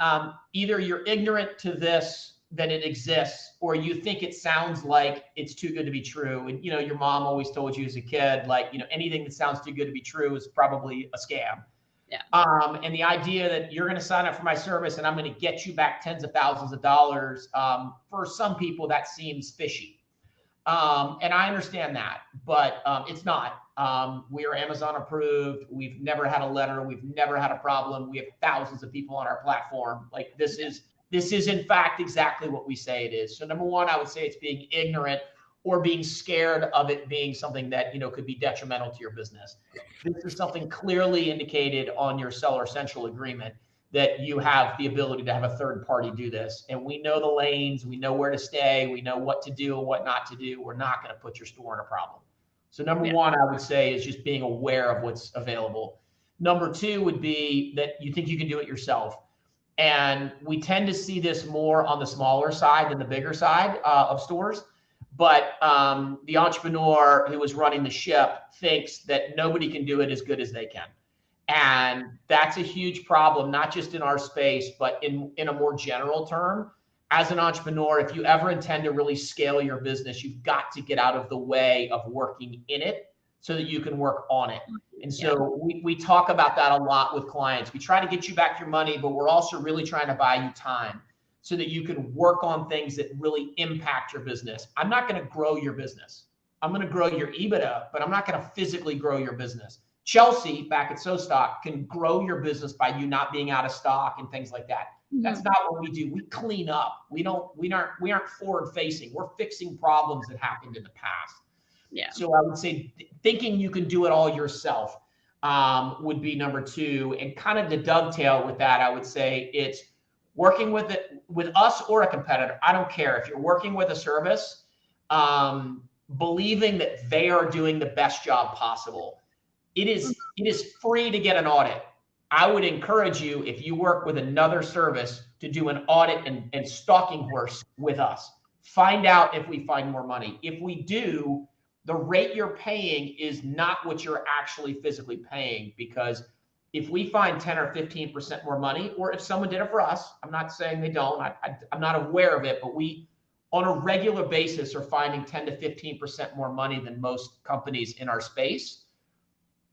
[SPEAKER 5] either you're ignorant to this, that it exists, or you think it sounds like it's too good to be true. And, your mom always told you as a kid, like, anything that sounds too good to be true is probably a scam.
[SPEAKER 1] Yeah.
[SPEAKER 5] And the idea that you're going to sign up for my service and I'm going to get you back tens of thousands of dollars, for some people, that seems fishy. And I understand that, but it's not. We are Amazon approved. We've never had a letter. We've never had a problem. We have thousands of people on our platform. Like this is in fact exactly what we say it is. So number one, I would say it's being ignorant or being scared of it being something that, could be detrimental to your business. This is something clearly indicated on your Seller Central agreement that you have the ability to have a third party do this. And we know the lanes, we know where to stay, we know what to do and what not to do. We're not going to put your store in a problem. So number one, I would say, is just being aware of what's available. Number two would be that you think you can do it yourself. And we tend to see this more on the smaller side than the bigger side of stores. But the entrepreneur who is running the ship thinks that nobody can do it as good as they can. And that's a huge problem, not just in our space, but in a more general term. As an entrepreneur, if you ever intend to really scale your business, you've got to get out of the way of working in it so that you can work on it. And so we talk about that a lot with clients. We try to get you back your money, but we're also really trying to buy you time so that you can work on things that really impact your business. I'm not going to grow your business. I'm going to grow your EBITDA, but I'm not going to physically grow your business. Chelsea back at SoStock can grow your business by you not being out of stock and things like that. That's not what we do. We clean up. We aren't forward facing. We're fixing problems that happened in the past.
[SPEAKER 1] Yeah.
[SPEAKER 5] So I would say thinking you can do it all yourself would be number two. And kind of to dovetail with that, I would say it's working with us or a competitor. I don't care if you're working with a service, believing that they are doing the best job possible. It is free to get an audit. I would encourage you, if you work with another service, to do an audit and stalking horse with us. Find out if we find more money. If we do, the rate you're paying is not what you're actually physically paying, because if we find 10 or 15% more money, or if someone did it for us, I'm not saying they don't, I'm not aware of it, but we on a regular basis are finding 10 to 15% more money than most companies in our space.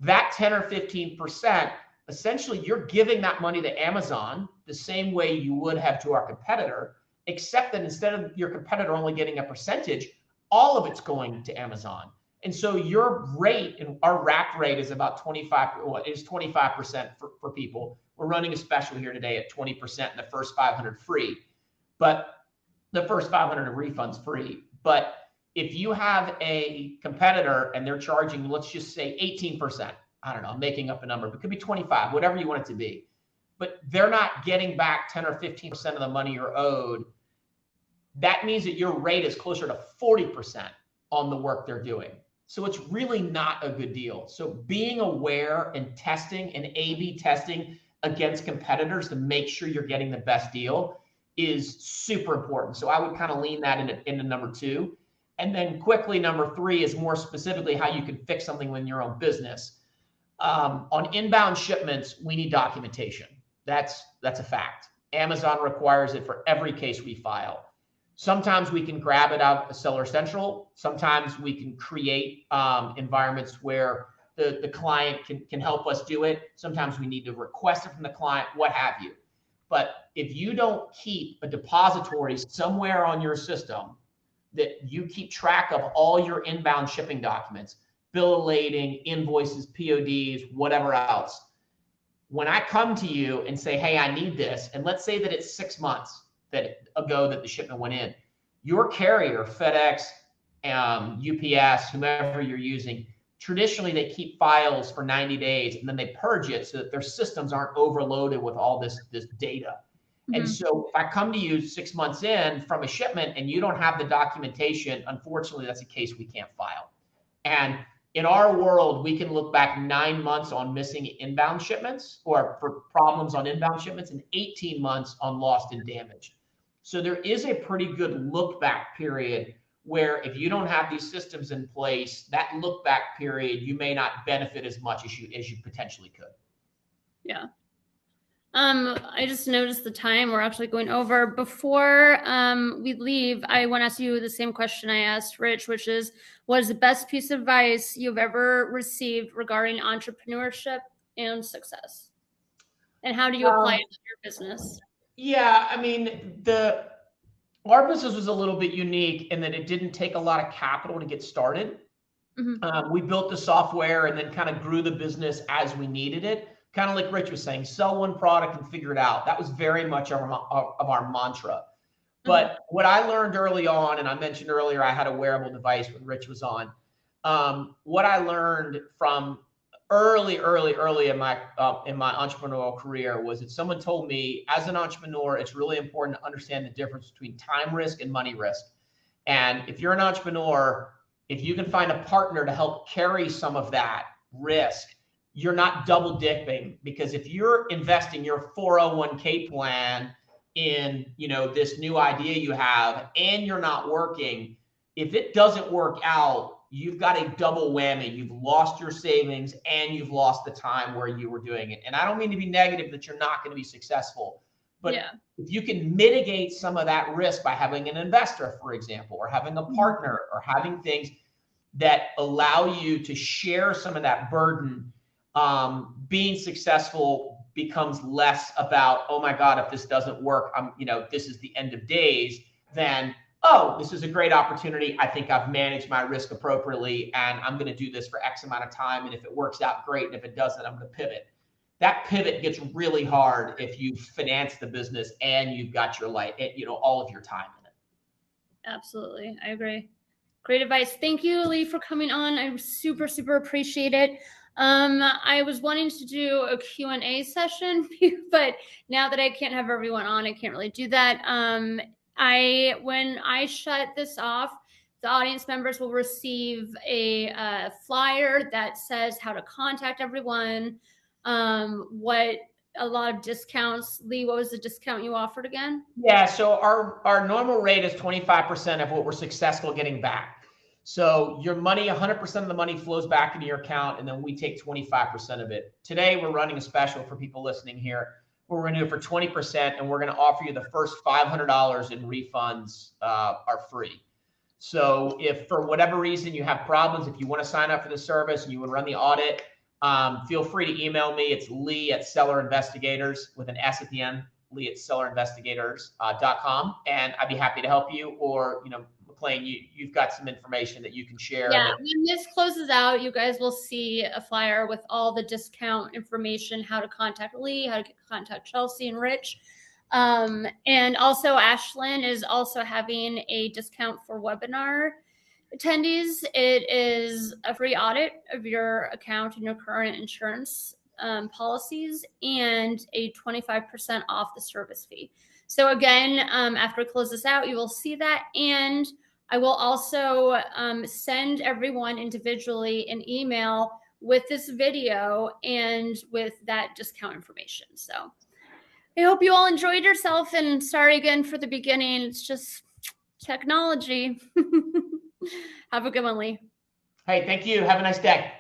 [SPEAKER 5] That 10 or 15% essentially you're giving that money to Amazon the same way you would have to our competitor, except that instead of your competitor only getting a percentage, all of it's going to Amazon. And so your rate, and our rack rate is about 25% for people. We're running a special here today at 20% and the first 500 free, but the first 500 of refunds free. But if you have a competitor and they're charging, let's just say 18%, I don't know, I'm making up a number, but it could be 25, whatever you want it to be, but they're not getting back 10 or 15% of the money you're owed, that means that your rate is closer to 40% on the work they're doing. So it's really not a good deal. So being aware and testing and A/B testing against competitors to make sure you're getting the best deal is super important. So I would kind of lean that into number 2. And then quickly, number 3 is more specifically how you can fix something within your own business. On inbound shipments, we need documentation. That's a fact. Amazon requires it for every case we file. Sometimes we can grab it out of Seller Central. Sometimes we can create environments where the client can help us do it. Sometimes we need to request it from the client, what have you. But if you don't keep a depository somewhere on your system that you keep track of all your inbound shipping documents, bill of lading, invoices, PODs, whatever else, when I come to you and say, hey, I need this, and let's say that it's 6 months ago that the shipment went in, your carrier, FedEx, UPS, whomever you're using, traditionally they keep files for 90 days and then they purge it so that their systems aren't overloaded with all this data. And so if I come to you 6 months in from a shipment and you don't have the documentation, unfortunately, that's a case we can't file. And in our world, we can look back 9 months on missing inbound shipments or for problems on inbound shipments and 18 months on lost and damaged. So there is a pretty good look back period where if you don't have these systems in place, that look back period, you may not benefit as much as you potentially could.
[SPEAKER 1] Yeah. I just noticed the time. We're actually going over. Before we leave, I want to ask you the same question I asked Rich, which is, what is the best piece of advice you've ever received regarding entrepreneurship and success? And how do you apply it to your business?
[SPEAKER 5] Yeah, I mean, our business was a little bit unique in that it didn't take a lot of capital to get started. We built the software and then kind of grew the business as we needed it. Kind of like Rich was saying, sell one product and figure it out. That was very much of our mantra. But what I learned early on, and I mentioned earlier, I had a wearable device when Rich was on. What I learned from early in my entrepreneurial career was that someone told me, as an entrepreneur, it's really important to understand the difference between time risk and money risk. And if you're an entrepreneur, if you can find a partner to help carry some of that risk, you're not double dipping, because if you're investing your 401k plan in, this new idea you have and you're not working, if it doesn't work out, you've got a double whammy. You've lost your savings and you've lost the time where you were doing it. And I don't mean to be negative that you're not going to be successful, but if you can mitigate some of that risk by having an investor, for example, or having a partner, or having things that allow you to share some of that burden, being successful becomes less about, oh my God, if this doesn't work, this is the end of days, than, oh, this is a great opportunity. I think I've managed my risk appropriately and I'm going to do this for X amount of time. And if it works out, great. And if it doesn't, I'm going to pivot. That pivot gets really hard if you finance the business and you've got your all of your time in it.
[SPEAKER 1] Absolutely. I agree. Great advice. Thank you, Lee, for coming on. I super, super appreciate it. I was wanting to do a Q&A session, but now that I can't have everyone on, I can't really do that. When I shut this off, the audience members will receive a flyer that says how to contact everyone, what a lot of discounts. Lee, what was the discount you offered again?
[SPEAKER 5] Yeah, so our normal rate is 25% of what we're successful getting back. So your money, 100% of the money flows back into your account, and then we take 25% of it. Today, we're running a special for people listening here. We're going to do it for 20%, and we're going to offer you the first $500 in refunds are free. So if for whatever reason you have problems, if you want to sign up for the service and you want to run the audit, Feel free to email me. It's Lee at Seller Investigators with an S at the end, Lee at sellerinvestigators.com. And I'd be happy to help you. Or, McClain, you've got some information that you can share.
[SPEAKER 1] Yeah, when this closes out, you guys will see a flyer with all the discount information, how to contact Lee, how to contact Chelsea and Rich. And also Ashlin is also having a discount for webinar attendees. It is a free audit of your account and your current insurance policies, and a 25% off the service fee. So again, after it closes out, you will see that. And I will also send everyone individually an email with this video and with that discount information. So I hope you all enjoyed yourself, and sorry again for the beginning. It's just technology. Have a good one, Lee.
[SPEAKER 5] Hey, thank you. Have a nice day.